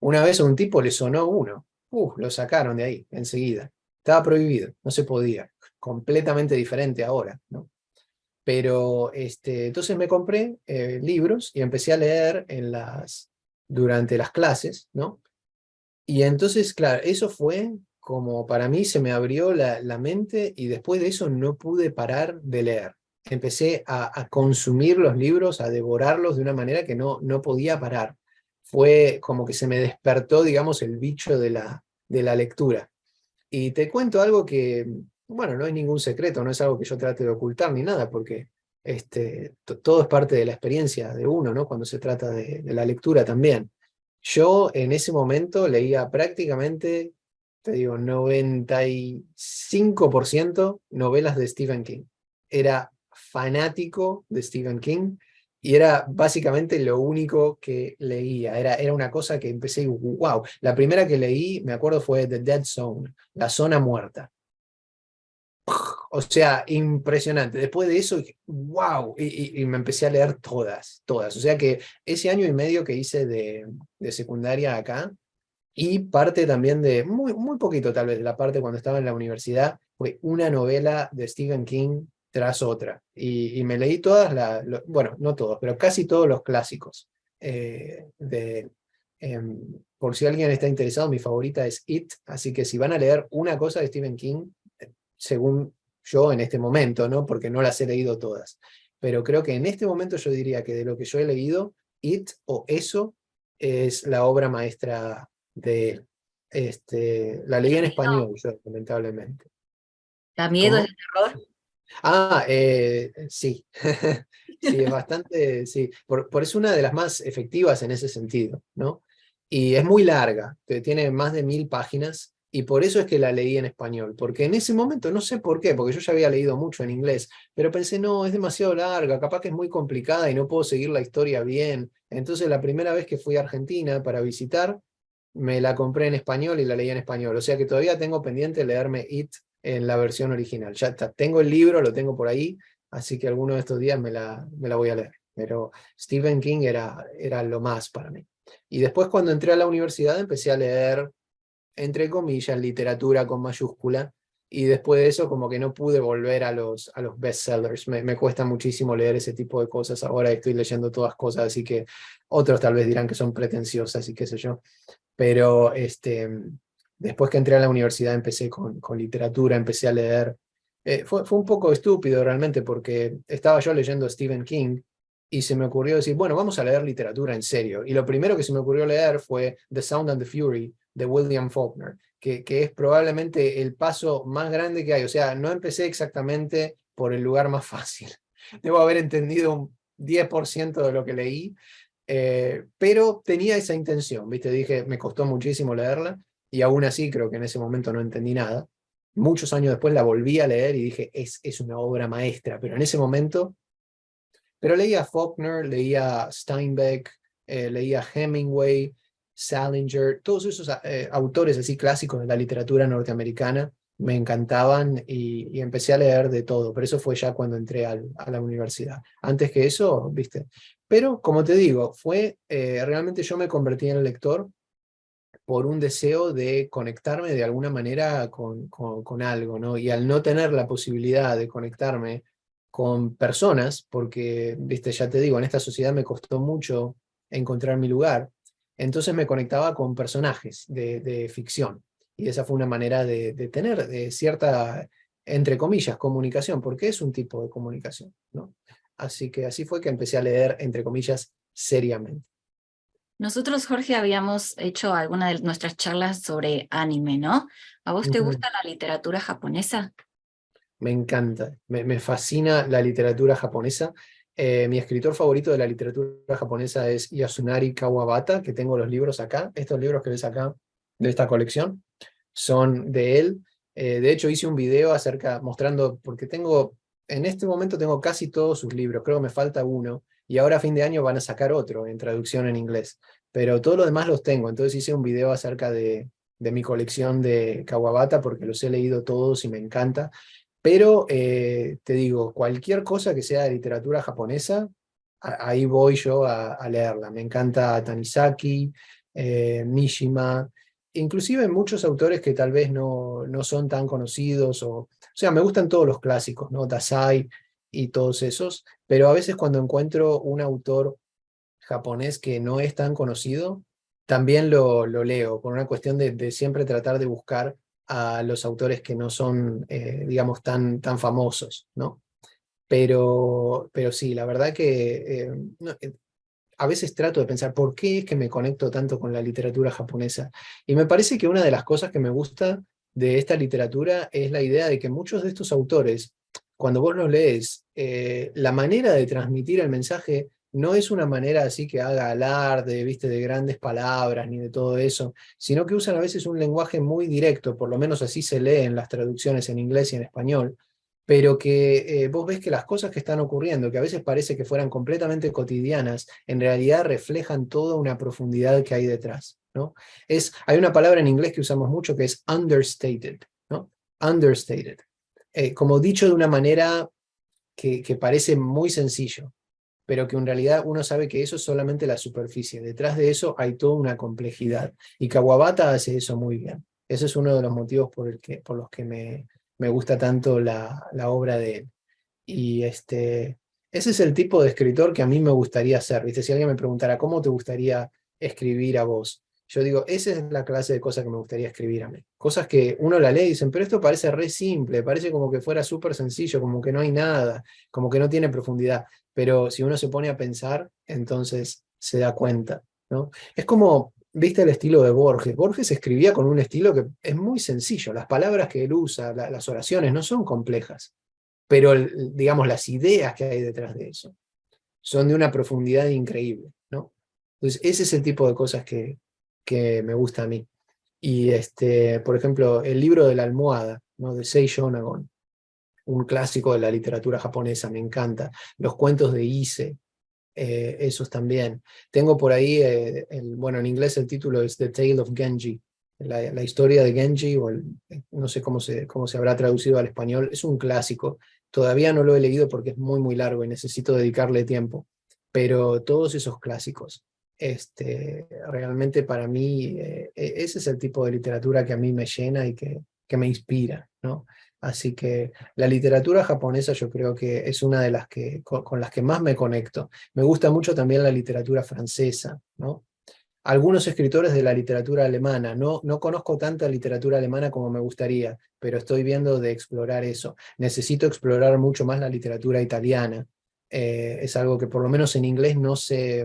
Una vez a un tipo le sonó uno, lo sacaron de ahí enseguida. Estaba prohibido, no se podía. Completamente diferente ahora, ¿no? Pero entonces me compré libros y empecé a leer durante las clases, ¿no? Y entonces, claro, eso fue como para mí se me abrió la mente y después de eso no pude parar de leer. Empecé a consumir los libros, a devorarlos de una manera que no podía parar. Fue como que se me despertó, digamos, el bicho de la lectura. Y te cuento algo que, bueno, no es ningún secreto, no es algo que yo trate de ocultar ni nada, porque todo es parte de la experiencia de uno, ¿no? Cuando se trata de la lectura también. Yo en ese momento leía prácticamente, te digo, 95% novelas de Stephen King. Era fanático de Stephen King y era básicamente lo único que leía. Era una cosa que empecé y wow. La primera que leí, me acuerdo, fue The Dead Zone, La Zona Muerta. O sea, impresionante. Después de eso, wow, y me empecé a leer todas, todas. O sea que ese año y medio que hice de secundaria acá, y parte también de, muy poquito tal vez, de la parte cuando estaba en la universidad, fue una novela de Stephen King tras otra. Y me leí todas, bueno, no todos, pero casi todos los clásicos. eh, de, por si alguien está interesado, mi favorita es It, así que si van a leer una cosa de Stephen King, según yo en este momento, ¿no? Porque no las he leído todas. Pero creo que en este momento yo diría que de lo que yo he leído, It o Eso es la obra maestra de la leí en español, yo, lamentablemente. ¿Da miedo ese ¿Cómo? terror? Ah, sí. Sí, es bastante, sí. Es una de las más efectivas en ese sentido, ¿no? Y es muy larga, tiene más de 1000 páginas, y por eso es que la leí en español, porque en ese momento, no sé por qué, porque yo ya había leído mucho en inglés, pero pensé, no, es demasiado larga, capaz que es muy complicada y no puedo seguir la historia bien. Entonces la primera vez que fui a Argentina para visitar, me la compré en español y la leí en español. O sea que todavía tengo pendiente leerme It en la versión original. Ya está, tengo el libro, lo tengo por ahí, así que alguno de estos días me la voy a leer. Pero Stephen King era lo más para mí. Y después cuando entré a la universidad empecé a leer, entre comillas, literatura con mayúscula, y después de eso como que no pude volver a los bestsellers. Me cuesta muchísimo leer ese tipo de cosas. Ahora estoy leyendo todas cosas, así que otros tal vez dirán que son pretenciosas y qué sé yo. Pero después que entré a la universidad empecé con literatura, empecé a leer. Fue un poco estúpido realmente porque estaba yo leyendo Stephen King y se me ocurrió decir, bueno, vamos a leer literatura en serio. Y lo primero que se me ocurrió leer fue The Sound and the Fury de William Faulkner, que es probablemente el paso más grande que hay. O sea, no empecé exactamente por el lugar más fácil. Debo haber entendido un 10% de lo que leí, pero tenía esa intención, ¿viste? Dije, me costó muchísimo leerla y aún así creo que en ese momento no entendí nada. Muchos años después la volví a leer y dije, es una obra maestra, pero en ese momento, pero leía Faulkner, leía Steinbeck, leía Hemingway, Salinger, todos esos autores así clásicos de la literatura norteamericana me encantaban y empecé a leer de todo, pero eso fue ya cuando entré a la universidad. Antes que eso, viste. Pero como te digo, realmente yo me convertí en lector por un deseo de conectarme de alguna manera con algo, ¿no? Y al no tener la posibilidad de conectarme con personas, porque, viste, ya te digo, en esta sociedad me costó mucho encontrar mi lugar, entonces me conectaba con personajes de ficción. Y esa fue una manera de tener cierta, entre comillas, comunicación, porque es un tipo de comunicación, ¿no? Así que así fue que empecé a leer, entre comillas, seriamente. Nosotros, Jorge, habíamos hecho alguna de nuestras charlas sobre anime, ¿no? ¿A vos te Ujú. gusta la literatura japonesa? Me encanta, me fascina la literatura japonesa. Mi escritor favorito de la literatura japonesa es Yasunari Kawabata, que tengo los libros acá. Estos libros que ves acá de esta colección son de él. De hecho, hice un video mostrando, porque en este momento tengo casi todos sus libros, creo que me falta uno, y ahora a fin de año van a sacar otro en traducción en inglés. Pero todos los demás los tengo, entonces hice un video acerca de mi colección de Kawabata, porque los he leído todos y me encanta. Pero te digo, cualquier cosa que sea de literatura japonesa, ahí voy yo a leerla. Me encanta Tanizaki, Mishima, inclusive muchos autores que tal vez no son tan conocidos, o sea, me gustan todos los clásicos, ¿no? Dazai y todos esos, pero a veces cuando encuentro un autor japonés que no es tan conocido, también lo leo, por una cuestión de siempre tratar de buscar a los autores que no son, digamos, tan famosos, ¿no? Pero sí, la verdad que a veces trato de pensar por qué es que me conecto tanto con la literatura japonesa. Y me parece que una de las cosas que me gusta de esta literatura es la idea de que muchos de estos autores, cuando vos los lees, la manera de transmitir el mensaje no es una manera así que haga alarde, viste, de grandes palabras ni de todo eso, sino que usan a veces un lenguaje muy directo, por lo menos así se lee en las traducciones en inglés y en español, pero que vos ves que las cosas que están ocurriendo, que a veces parece que fueran completamente cotidianas, en realidad reflejan toda una profundidad que hay detrás, ¿no? Hay una palabra en inglés que usamos mucho que es understated, ¿no? Understated. Como dicho de una manera que parece muy sencillo, pero que en realidad uno sabe que eso es solamente la superficie. Detrás de eso hay toda una complejidad. Y Kawabata hace eso muy bien. Ese es uno de los motivos por los que me gusta tanto la obra de él. Y ese es el tipo de escritor que a mí me gustaría ser. ¿Viste? Si alguien me preguntara, ¿cómo te gustaría escribir a vos? Yo digo, esa es la clase de cosas que me gustaría escribir a mí. Cosas que uno la lee y dicen, pero esto parece re simple, parece como que fuera súper sencillo, como que no hay nada, como que no tiene profundidad. Pero si uno se pone a pensar, entonces se da cuenta, ¿no? Es como, viste el estilo de Borges. Borges escribía con un estilo que es muy sencillo. Las palabras que él usa, las oraciones no son complejas, pero digamos las ideas que hay detrás de eso son de una profundidad increíble, ¿no? Entonces ese es el tipo de cosas que me gusta a mí. Y por ejemplo, el libro de la almohada, ¿no? De Sei Shonagon, un clásico de la literatura japonesa, me encanta. Los cuentos de Ise, esos también. Tengo por ahí, bueno, en inglés el título es The Tale of Genji, la historia de Genji, no sé cómo se habrá traducido al español, es un clásico. Todavía no lo he leído porque es muy, muy largo y necesito dedicarle tiempo, pero todos esos clásicos, realmente para mí, ese es el tipo de literatura que a mí me llena y que me inspira, ¿no? Así que la literatura japonesa yo creo que es una de las con las que más me conecto. Me gusta mucho también la literatura francesa, ¿no? Algunos escritores de la literatura alemana, no conozco tanta literatura alemana como me gustaría, pero estoy viendo de explorar eso. Necesito explorar mucho más la literatura italiana. Es algo que por lo menos en inglés no se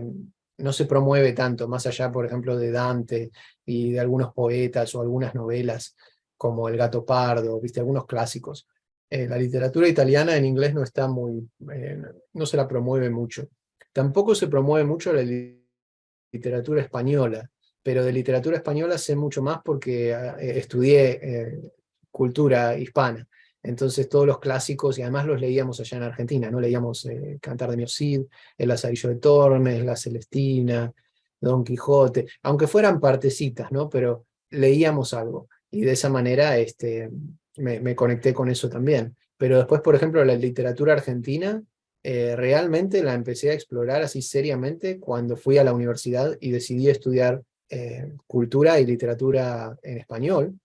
promueve tanto, más allá, por ejemplo, de Dante y de algunos poetas o algunas novelas como El gato pardo, viste, algunos clásicos. La literatura italiana en inglés no está no se la promueve mucho. Tampoco se promueve mucho la literatura española, pero de literatura española sé mucho más porque estudié cultura hispana. Entonces todos los clásicos, y además los leíamos allá en Argentina, ¿no? Leíamos Cantar de mi Cid, El Lazarillo de Tormes, La Celestina, Don Quijote, aunque fueran partecitas, ¿no? Pero leíamos algo. Y de esa manera me conecté con eso también. Pero después, por ejemplo, la literatura argentina, realmente la empecé a explorar así seriamente cuando fui a la universidad y decidí estudiar cultura y literatura en español,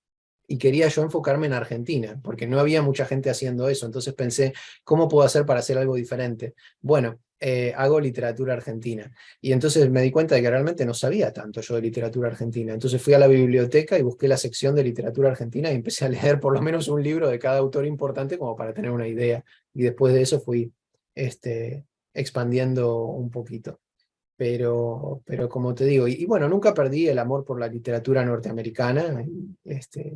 y quería yo enfocarme en Argentina, porque no había mucha gente haciendo eso. Entonces pensé, ¿cómo puedo hacer para hacer algo diferente? Bueno, hago literatura argentina. Y entonces me di cuenta de que realmente no sabía tanto yo de literatura argentina. Entonces fui a la biblioteca y busqué la sección de literatura argentina y empecé a leer por lo menos un libro de cada autor importante como para tener una idea. Y después de eso fui expandiendo un poquito. Pero como te digo, y bueno, nunca perdí el amor por la literatura norteamericana,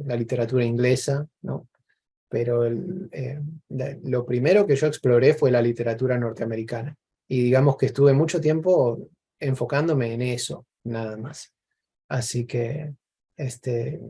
la literatura inglesa, ¿no? Pero lo primero que yo exploré fue la literatura norteamericana. Y digamos que estuve mucho tiempo enfocándome en eso, nada más. Así que, este,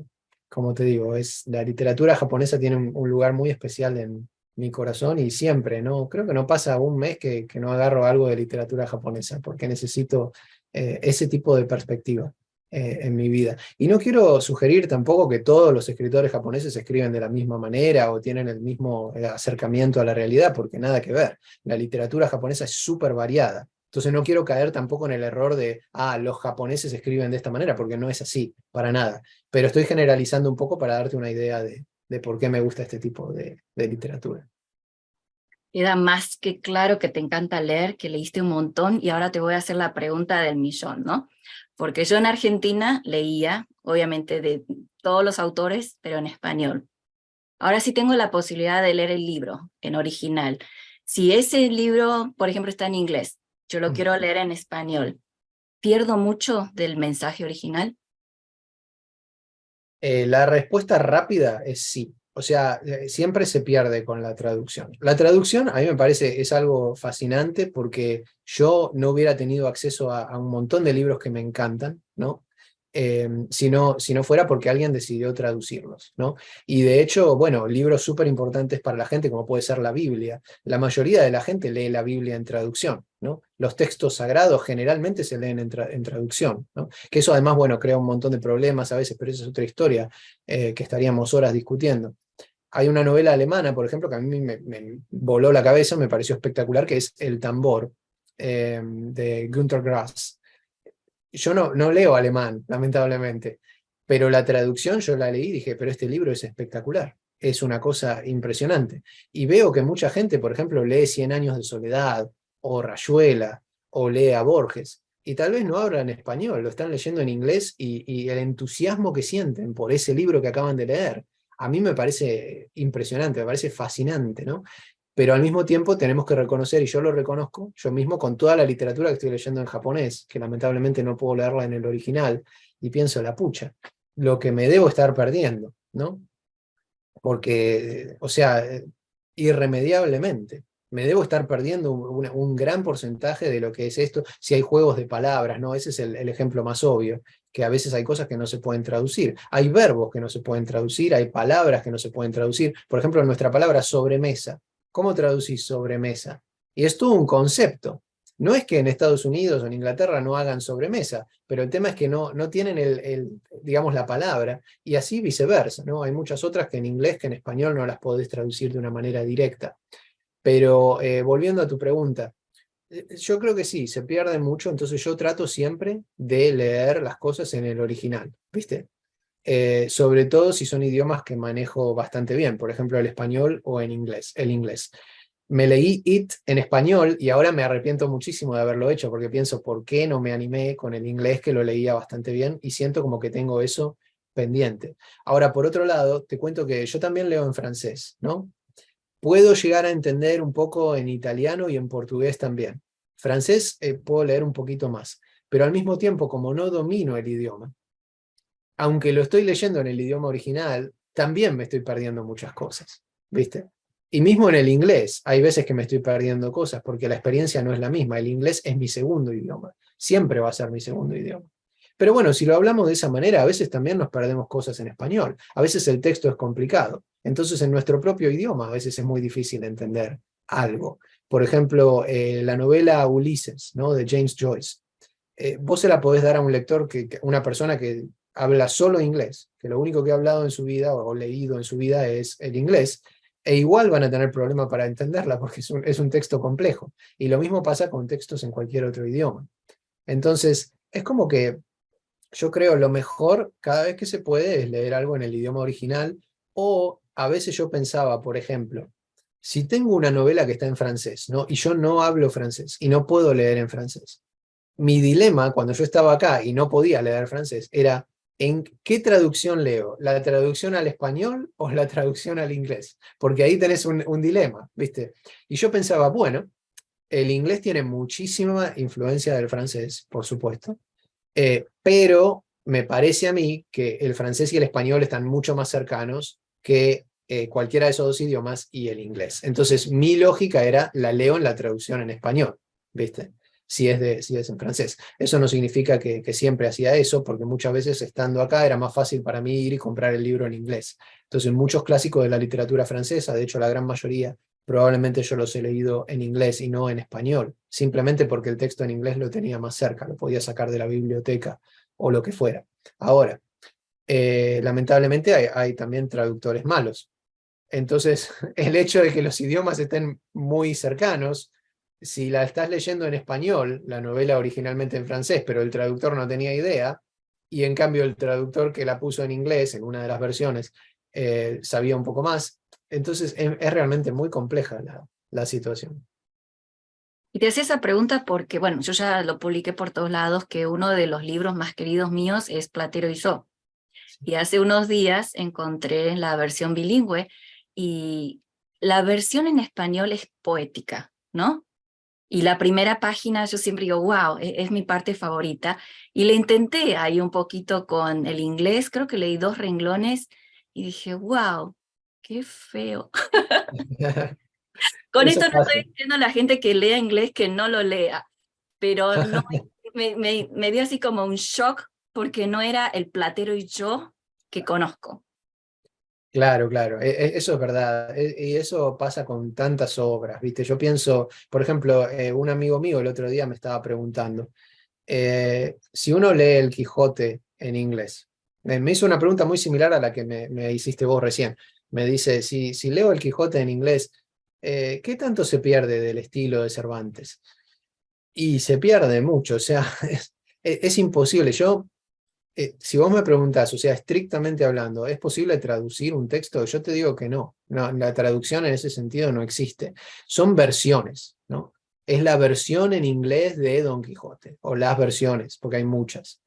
como te digo, la literatura japonesa tiene un lugar muy especial en mi corazón, y siempre, ¿no? Creo que no pasa un mes que no agarro algo de literatura japonesa, porque necesito ese tipo de perspectiva en mi vida. Y no quiero sugerir tampoco que todos los escritores japoneses escriben de la misma manera o tienen el mismo acercamiento a la realidad, porque nada que ver. La literatura japonesa es súper variada. Entonces no quiero caer tampoco en el error de, los japoneses escriben de esta manera, porque no es así, para nada. Pero estoy generalizando un poco para darte una idea de por qué me gusta este tipo de literatura. Queda más que claro que te encanta leer, que leíste un montón, y ahora te voy a hacer la pregunta del millón, ¿no? Porque yo en Argentina leía, obviamente, de todos los autores, pero en español. Ahora sí tengo la posibilidad de leer el libro en original. Si ese libro, por ejemplo, está en inglés, yo lo quiero leer en español, ¿pierdo mucho del mensaje original? La respuesta rápida es sí. O sea, siempre se pierde con la traducción. La traducción a mí me parece es algo fascinante, porque yo no hubiera tenido acceso a un montón de libros que me encantan, ¿no? Si no fuera porque alguien decidió traducirlos, ¿no? Y de hecho, bueno, libros súper importantes para la gente, como puede ser la Biblia. La mayoría de la gente lee la Biblia en traducción, ¿no? Los textos sagrados generalmente se leen en traducción, ¿no? Que eso además, bueno, crea un montón de problemas a veces, pero esa es otra historia que estaríamos horas discutiendo. Hay una novela alemana, por ejemplo, que a mí me voló la cabeza, me pareció espectacular, que es El tambor, de Günter Grass. Yo no leo alemán, lamentablemente, pero la traducción yo la leí y dije, pero este libro es espectacular, es una cosa impresionante. Y veo que mucha gente, por ejemplo, lee Cien años de soledad, o Rayuela, o lee a Borges, y tal vez no hablan español, lo están leyendo en inglés, y el entusiasmo que sienten por ese libro que acaban de leer, a mí me parece impresionante, me parece fascinante, ¿no? Pero al mismo tiempo tenemos que reconocer, y yo lo reconozco, yo mismo con toda la literatura que estoy leyendo en japonés, que lamentablemente no puedo leerla en el original, y pienso, la pucha, lo que me debo estar perdiendo, ¿no? Porque, o sea, irremediablemente, me debo estar perdiendo un gran porcentaje de lo que es esto, si hay juegos de palabras, ¿no? Ese es el ejemplo más obvio, que a veces hay cosas que no se pueden traducir, hay verbos que no se pueden traducir, hay palabras que no se pueden traducir. Por ejemplo, nuestra palabra sobremesa, ¿cómo traducís sobremesa? Y es todo un concepto. No es que en Estados Unidos o en Inglaterra no hagan sobremesa, pero el tema es que no tienen digamos, la palabra, y así viceversa, ¿no? Hay muchas otras que en inglés, que en español no las podés traducir de una manera directa. Pero volviendo a tu pregunta, yo creo que sí, se pierde mucho, entonces yo trato siempre de leer las cosas en el original, ¿viste? Sobre todo si son idiomas que manejo bastante bien, por ejemplo el español o en inglés, el inglés. Me leí It en español y ahora me arrepiento muchísimo de haberlo hecho, porque pienso, ¿por qué no me animé con el inglés, que lo leía bastante bien? Y siento como que tengo eso pendiente. Ahora, por otro lado, te cuento que yo también leo en francés, ¿no? Puedo llegar a entender un poco en italiano y en portugués también. Francés puedo leer un poquito más, pero al mismo tiempo, como no domino el idioma, aunque lo estoy leyendo en el idioma original, también me estoy perdiendo muchas cosas, ¿viste? Y mismo en el inglés, hay veces que me estoy perdiendo cosas, porque la experiencia no es la misma. El inglés es mi segundo idioma, siempre va a ser mi segundo idioma. Pero bueno, si lo hablamos de esa manera, a veces también nos perdemos cosas en español. A veces el texto es complicado. Entonces, en nuestro propio idioma, a veces es muy difícil entender algo. Por ejemplo, la novela Ulises, ¿no? De James Joyce. Vos se la podés dar a un lector, una persona que habla solo inglés, que lo único que ha hablado en su vida o leído en su vida es el inglés, e igual van a tener problema para entenderla porque es un texto complejo. Y lo mismo pasa con textos en cualquier otro idioma. Entonces, es como que yo creo lo mejor cada vez que se puede es leer algo en el idioma original, o a veces yo pensaba, por ejemplo, si tengo una novela que está en francés, ¿no? Y yo no hablo francés y no puedo leer en francés. Mi dilema cuando yo estaba acá y no podía leer francés era, ¿en qué traducción leo? ¿La traducción al español o la traducción al inglés? Porque ahí tenés un dilema, ¿viste? Y yo pensaba, bueno, el inglés tiene muchísima influencia del francés, por supuesto, pero me parece a mí que el francés y el español están mucho más cercanos que cualquiera de esos dos idiomas y el inglés. Entonces mi lógica era, la leo en la traducción en español, ¿viste? Si es en francés. Eso no significa que siempre hacía eso, porque muchas veces estando acá era más fácil para mí ir y comprar el libro en inglés. Entonces muchos clásicos de la literatura francesa, de hecho la gran mayoría, probablemente yo los he leído en inglés y no en español, simplemente porque el texto en inglés lo tenía más cerca, lo podía sacar de la biblioteca o lo que fuera. Ahora, lamentablemente hay también traductores malos. Entonces, el hecho de que los idiomas estén muy cercanos, si la estás leyendo en español, la novela originalmente en francés, pero el traductor no tenía idea, y en cambio el traductor que la puso en inglés, en una de las versiones, sabía un poco más, entonces es realmente muy compleja la situación. Y te hacía esa pregunta porque, bueno, yo ya lo publiqué por todos lados, que uno de los libros más queridos míos es Platero y yo. Y hace unos días encontré la versión bilingüe y la versión en español es poética, ¿no? Y la primera página yo siempre digo, wow, es mi parte favorita. Y le intenté ahí un poquito con el inglés, creo que leí 2 renglones y dije, wow, qué feo. Con Eso esto no pasa. estoy diciendo a la gente que lea inglés que no lo lea, pero no, me dio así como un shock porque no era el Platero y yo que conozco. Claro, claro, eso es verdad, y eso pasa con tantas obras, ¿viste? Yo pienso, por ejemplo, un amigo mío el otro día me estaba preguntando, si uno lee el Quijote en inglés, me hizo una pregunta muy similar a la que me hiciste vos recién. Me dice, si leo el Quijote en inglés, ¿qué tanto se pierde del estilo de Cervantes? Y se pierde mucho, o sea, es imposible. Si vos me preguntás, o sea, estrictamente hablando, ¿es posible traducir un texto? Yo te digo que no. No, la traducción en ese sentido no existe. Son versiones, ¿no? Es la versión en inglés de Don Quijote, o las versiones, porque hay muchas.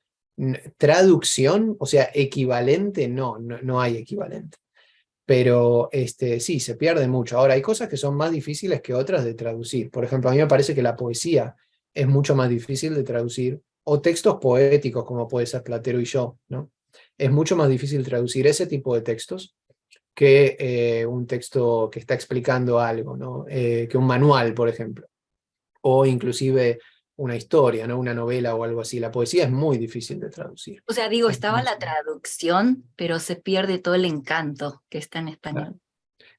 Traducción, o sea, equivalente, no hay equivalente. Pero sí, se pierde mucho. Ahora, hay cosas que son más difíciles que otras de traducir. Por ejemplo, a mí me parece que la poesía es mucho más difícil de traducir, o textos poéticos, como puede ser Platero y yo, ¿no? Es mucho más difícil traducir ese tipo de textos que un texto que está explicando algo, ¿no? Que un manual, por ejemplo, o inclusive una historia, ¿no? Una novela o algo así. La poesía es muy difícil de traducir. O sea, digo, Es estaba la durísimo. traducción, pero se pierde todo el encanto que está en Claro. español.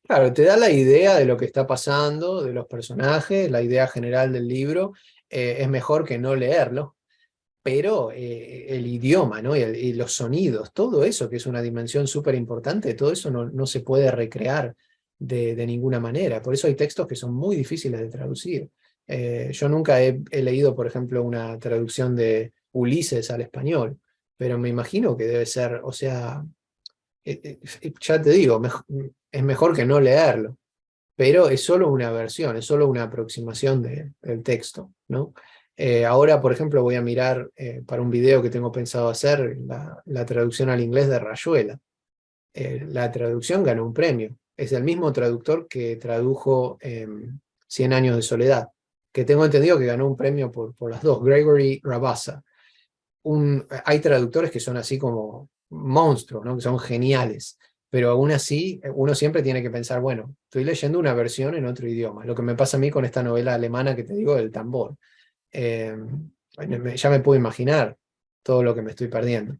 Claro, te da la idea de lo que está pasando, de los personajes, la idea general del libro. Es mejor que no leerlo, pero el idioma, ¿no? Y los sonidos, todo eso que es una dimensión súper importante, todo eso no se puede recrear de ninguna manera. Por eso hay textos que son muy difíciles de traducir. Yo nunca he leído, por ejemplo, una traducción de Ulises al español, pero me imagino que debe ser, o sea, ya te digo, es mejor que no leerlo, pero es solo una versión, es solo una aproximación del texto, ¿no? Ahora, por ejemplo, voy a mirar para un video que tengo pensado hacer la traducción al inglés de Rayuela. La traducción ganó un premio. Es el mismo traductor que tradujo Cien años de soledad, que tengo entendido que ganó un premio por las dos, Gregory Rabassa. Hay traductores que son así como monstruos, ¿no? Que son geniales, pero aún así uno siempre tiene que pensar, bueno, estoy leyendo una versión en otro idioma, lo que me pasa a mí con esta novela alemana que te digo del tambor. Ya me puedo imaginar, todo lo que me estoy perdiendo.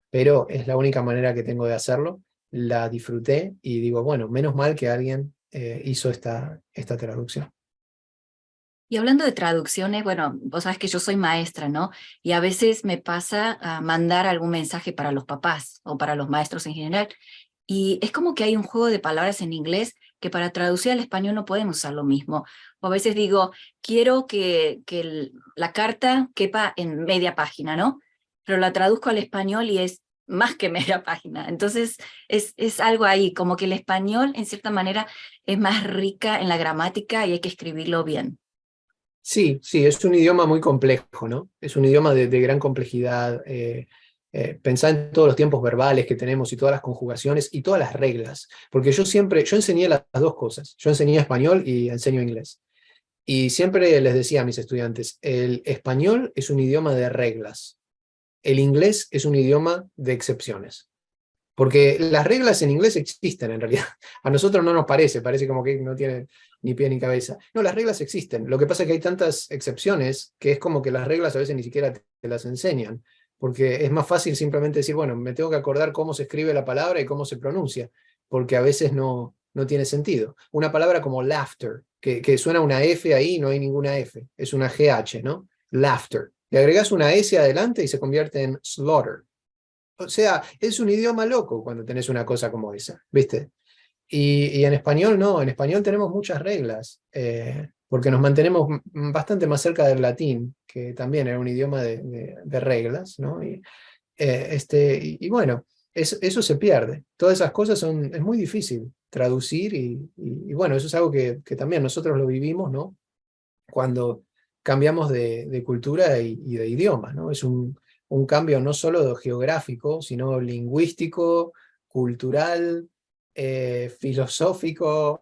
Pero es la única manera que tengo de hacerlo. La disfruté y digo, bueno, menos mal que alguien hizo esta traducción. Y hablando de traducciones, bueno, vos sabes que yo soy maestra, ¿no? Y a veces me pasa a mandar algún mensaje para los papás o para los maestros en general. Y es como que hay un juego de palabras en inglés que para traducir al español no podemos usar lo mismo. O a veces digo, quiero que la carta quepa en media página, ¿no? Pero la traduzco al español y es más que media página. Entonces es algo ahí, como que el español en cierta manera es más rica en la gramática y hay que escribirlo bien. Sí, sí, es un idioma muy complejo, ¿no? Es un idioma de gran complejidad. Pensá en todos los tiempos verbales que tenemos y todas las conjugaciones y todas las reglas. Porque yo enseñé las dos cosas. Yo enseñé español y enseño inglés. Y siempre les decía a mis estudiantes, el español es un idioma de reglas. El inglés es un idioma de excepciones. Porque las reglas en inglés existen en realidad. A nosotros no nos parece como que no tiene ni pie ni cabeza. No, las reglas existen. Lo que pasa es que hay tantas excepciones que es como que las reglas a veces ni siquiera te las enseñan. Porque es más fácil simplemente decir, bueno, me tengo que acordar cómo se escribe la palabra y cómo se pronuncia. Porque a veces no tiene sentido. Una palabra como laughter, que suena una F ahí, no hay ninguna F. Es una GH, ¿no? Laughter. Le agregas una S adelante y se convierte en slaughter. O sea, es un idioma loco cuando tenés una cosa como esa, ¿viste? Y en español no, en español tenemos muchas reglas, porque nos mantenemos bastante más cerca del latín, que también era un idioma de reglas, ¿no? Y bueno, eso se pierde. Todas esas cosas es muy difícil traducir y bueno, eso es algo que también nosotros lo vivimos, ¿no? Cuando cambiamos de cultura y de idioma, ¿no? Es un cambio no solo geográfico, sino lingüístico, cultural, filosófico,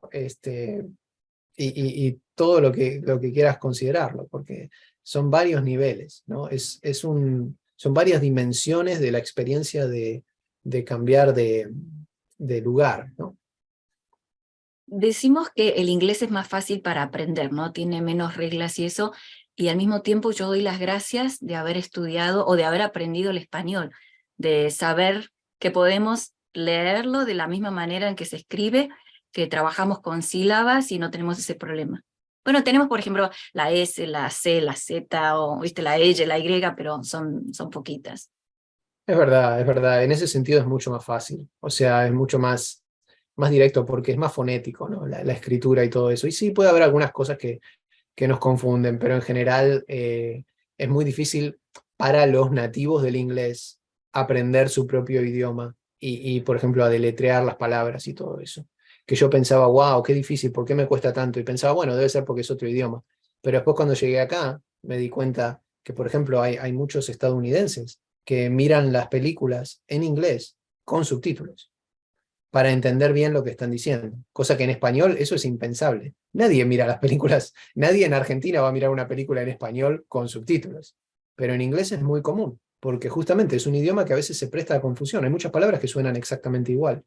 y todo lo que quieras considerarlo, porque son varios niveles, ¿no? Son varias dimensiones de la experiencia de cambiar de lugar, ¿no? Decimos que el inglés es más fácil para aprender, ¿no? Tiene menos reglas y eso, y al mismo tiempo yo doy las gracias de haber estudiado o de haber aprendido el español, de saber que podemos leerlo de la misma manera en que se escribe, que trabajamos con sílabas y no tenemos ese problema. Bueno, tenemos, por ejemplo, la S, la C, la Z, o ¿viste? La Y, la Y, pero son poquitas. Es verdad, es verdad. En ese sentido es mucho más fácil. O sea, es mucho más directo porque es más fonético, ¿no? La escritura y todo eso. Y sí, puede haber algunas cosas que nos confunden, pero en general es muy difícil para los nativos del inglés aprender su propio idioma por ejemplo, a deletrear las palabras y todo eso. Que yo pensaba, wow, qué difícil, ¿por qué me cuesta tanto? Y pensaba, bueno, debe ser porque es otro idioma. Pero después cuando llegué acá, me di cuenta que, por ejemplo, hay muchos estadounidenses que miran las películas en inglés con subtítulos para entender bien lo que están diciendo, cosa que en español eso es impensable. Nadie mira las películas, nadie en Argentina va a mirar una película en español con subtítulos, pero en inglés es muy común, porque justamente es un idioma que a veces se presta a confusión. Hay muchas palabras que suenan exactamente igual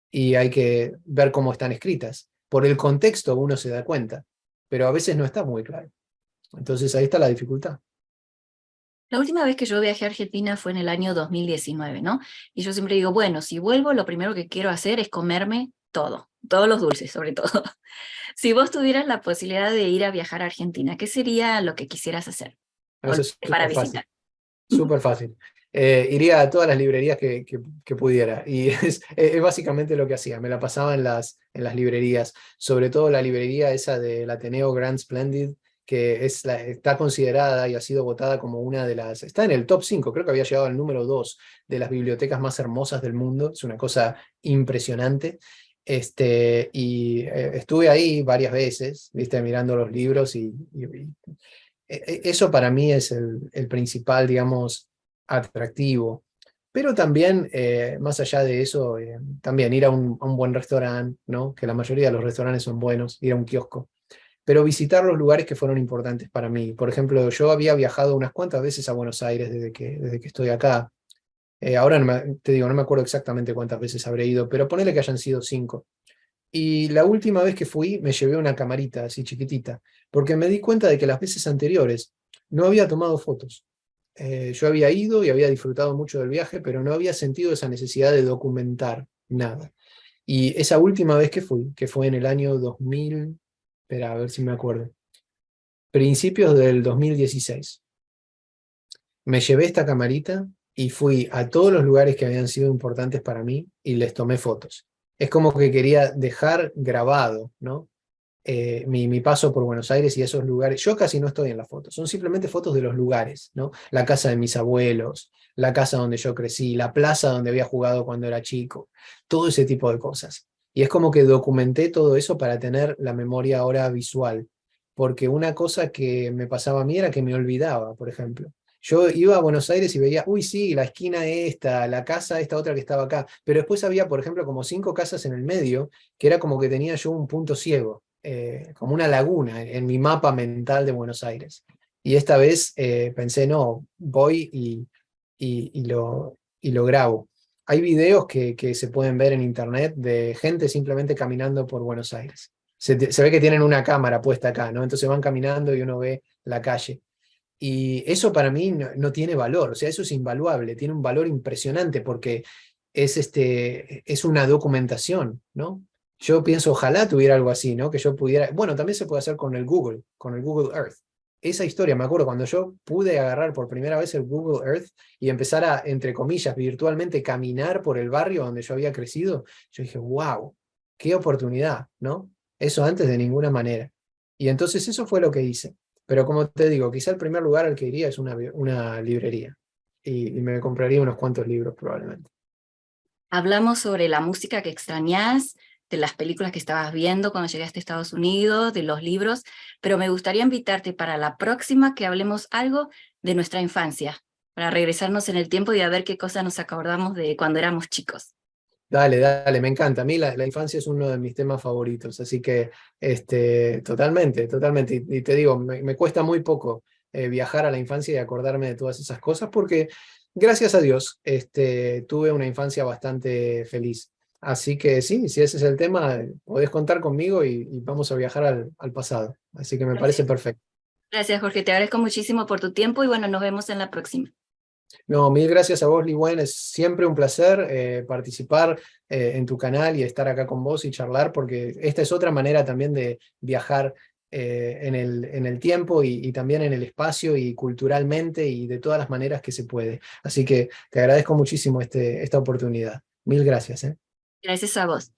y hay que ver cómo están escritas. Por el contexto uno se da cuenta, pero a veces no está muy claro. Entonces ahí está la dificultad. La última vez que yo viajé a Argentina fue en el año 2019, ¿no? Y yo siempre digo, bueno, si vuelvo, lo primero que quiero hacer es comerme todo, todos los dulces, sobre todo. Si vos tuvieras la posibilidad de ir a viajar a Argentina, ¿qué sería lo que quisieras hacer? O Eso es para súper fácil. visitar. Súper fácil. Iría a todas las librerías que pudiera. Y es básicamente lo que hacía. Me la pasaba en las librerías. Sobre todo la librería esa del Ateneo Grand Splendid, que está considerada y ha sido votada como una de las... Está en el top 5, creo que había llegado al número 2 de las bibliotecas más hermosas del mundo. Es una cosa impresionante. Estuve ahí varias veces, ¿viste? Mirando los libros eso para mí es el principal, digamos, atractivo. Pero también, más allá de eso, también ir a un buen restaurante, ¿no? Que la mayoría de los restaurantes son buenos, ir a un kiosco. Pero visitar los lugares que fueron importantes para mí. Por ejemplo, yo había viajado unas cuantas veces a Buenos Aires desde que estoy acá. Ahora te digo, no me acuerdo exactamente cuántas veces habré ido, pero ponele que hayan sido 5. Y la última vez que fui me llevé una camarita así chiquitita, porque me di cuenta de que las veces anteriores no había tomado fotos. Yo había ido y había disfrutado mucho del viaje, pero no había sentido esa necesidad de documentar nada. Y esa última vez que fui, que fue en el año 2000, espera, a ver si me acuerdo, principios del 2016, me llevé esta camarita y fui a todos los lugares que habían sido importantes para mí y les tomé fotos. Es como que quería dejar grabado, ¿no? Mi paso por Buenos Aires y esos lugares. Yo casi no estoy en las fotos, son simplemente fotos de los lugares, ¿no? La casa de mis abuelos, la casa donde yo crecí, la plaza donde había jugado cuando era chico, todo ese tipo de cosas. Y es como que documenté todo eso para tener la memoria ahora visual, porque una cosa que me pasaba a mí era que me olvidaba, por ejemplo. Yo iba a Buenos Aires y veía, uy, sí, la esquina esta, la casa esta otra que estaba acá, pero después había, por ejemplo, como 5 casas en el medio, que era como que tenía yo un punto ciego, como una laguna en mi mapa mental de Buenos Aires. Y esta vez pensé, no, voy y lo grabo. Hay videos que se pueden ver en internet de gente simplemente caminando por Buenos Aires. Se ve que tienen una cámara puesta acá, ¿no? Entonces van caminando y uno ve la calle. Y eso para mí no tiene valor, o sea, eso es invaluable, tiene un valor impresionante porque es una documentación, ¿no? Yo pienso, ojalá tuviera algo así, ¿no? Que yo pudiera, bueno, también se puede hacer con el Google Earth. Esa historia, me acuerdo, cuando yo pude agarrar por primera vez el Google Earth y empezar a, entre comillas, virtualmente caminar por el barrio donde yo había crecido, yo dije, wow, qué oportunidad, ¿no? Eso antes de ninguna manera. Y entonces eso fue lo que hice. Pero como te digo, quizá el primer lugar al que iría es una librería. Y me compraría unos cuantos libros probablemente. Hablamos sobre la música que extrañás, de las películas que estabas viendo cuando llegaste a Estados Unidos, de los libros, pero me gustaría invitarte para la próxima que hablemos algo de nuestra infancia, para regresarnos en el tiempo y a ver qué cosas nos acordamos de cuando éramos chicos. Dale, dale, me encanta. A mí la infancia es uno de mis temas favoritos, así que totalmente, totalmente. Y te digo, me cuesta muy poco viajar a la infancia y acordarme de todas esas cosas porque, gracias a Dios, tuve una infancia bastante feliz. Así que sí, si ese es el tema, podés contar conmigo y vamos a viajar al pasado. Así que me parece Gracias. perfecto. Gracias, Jorge, te agradezco muchísimo por tu tiempo y bueno, nos vemos en la próxima. No, mil gracias a vos, Liwen. Es siempre un placer participar en tu canal y estar acá con vos y charlar, porque esta es otra manera también de viajar en el tiempo y también en el espacio y culturalmente y de todas las maneras que se puede. Así que te agradezco muchísimo esta oportunidad. Mil gracias. Gracias a vos.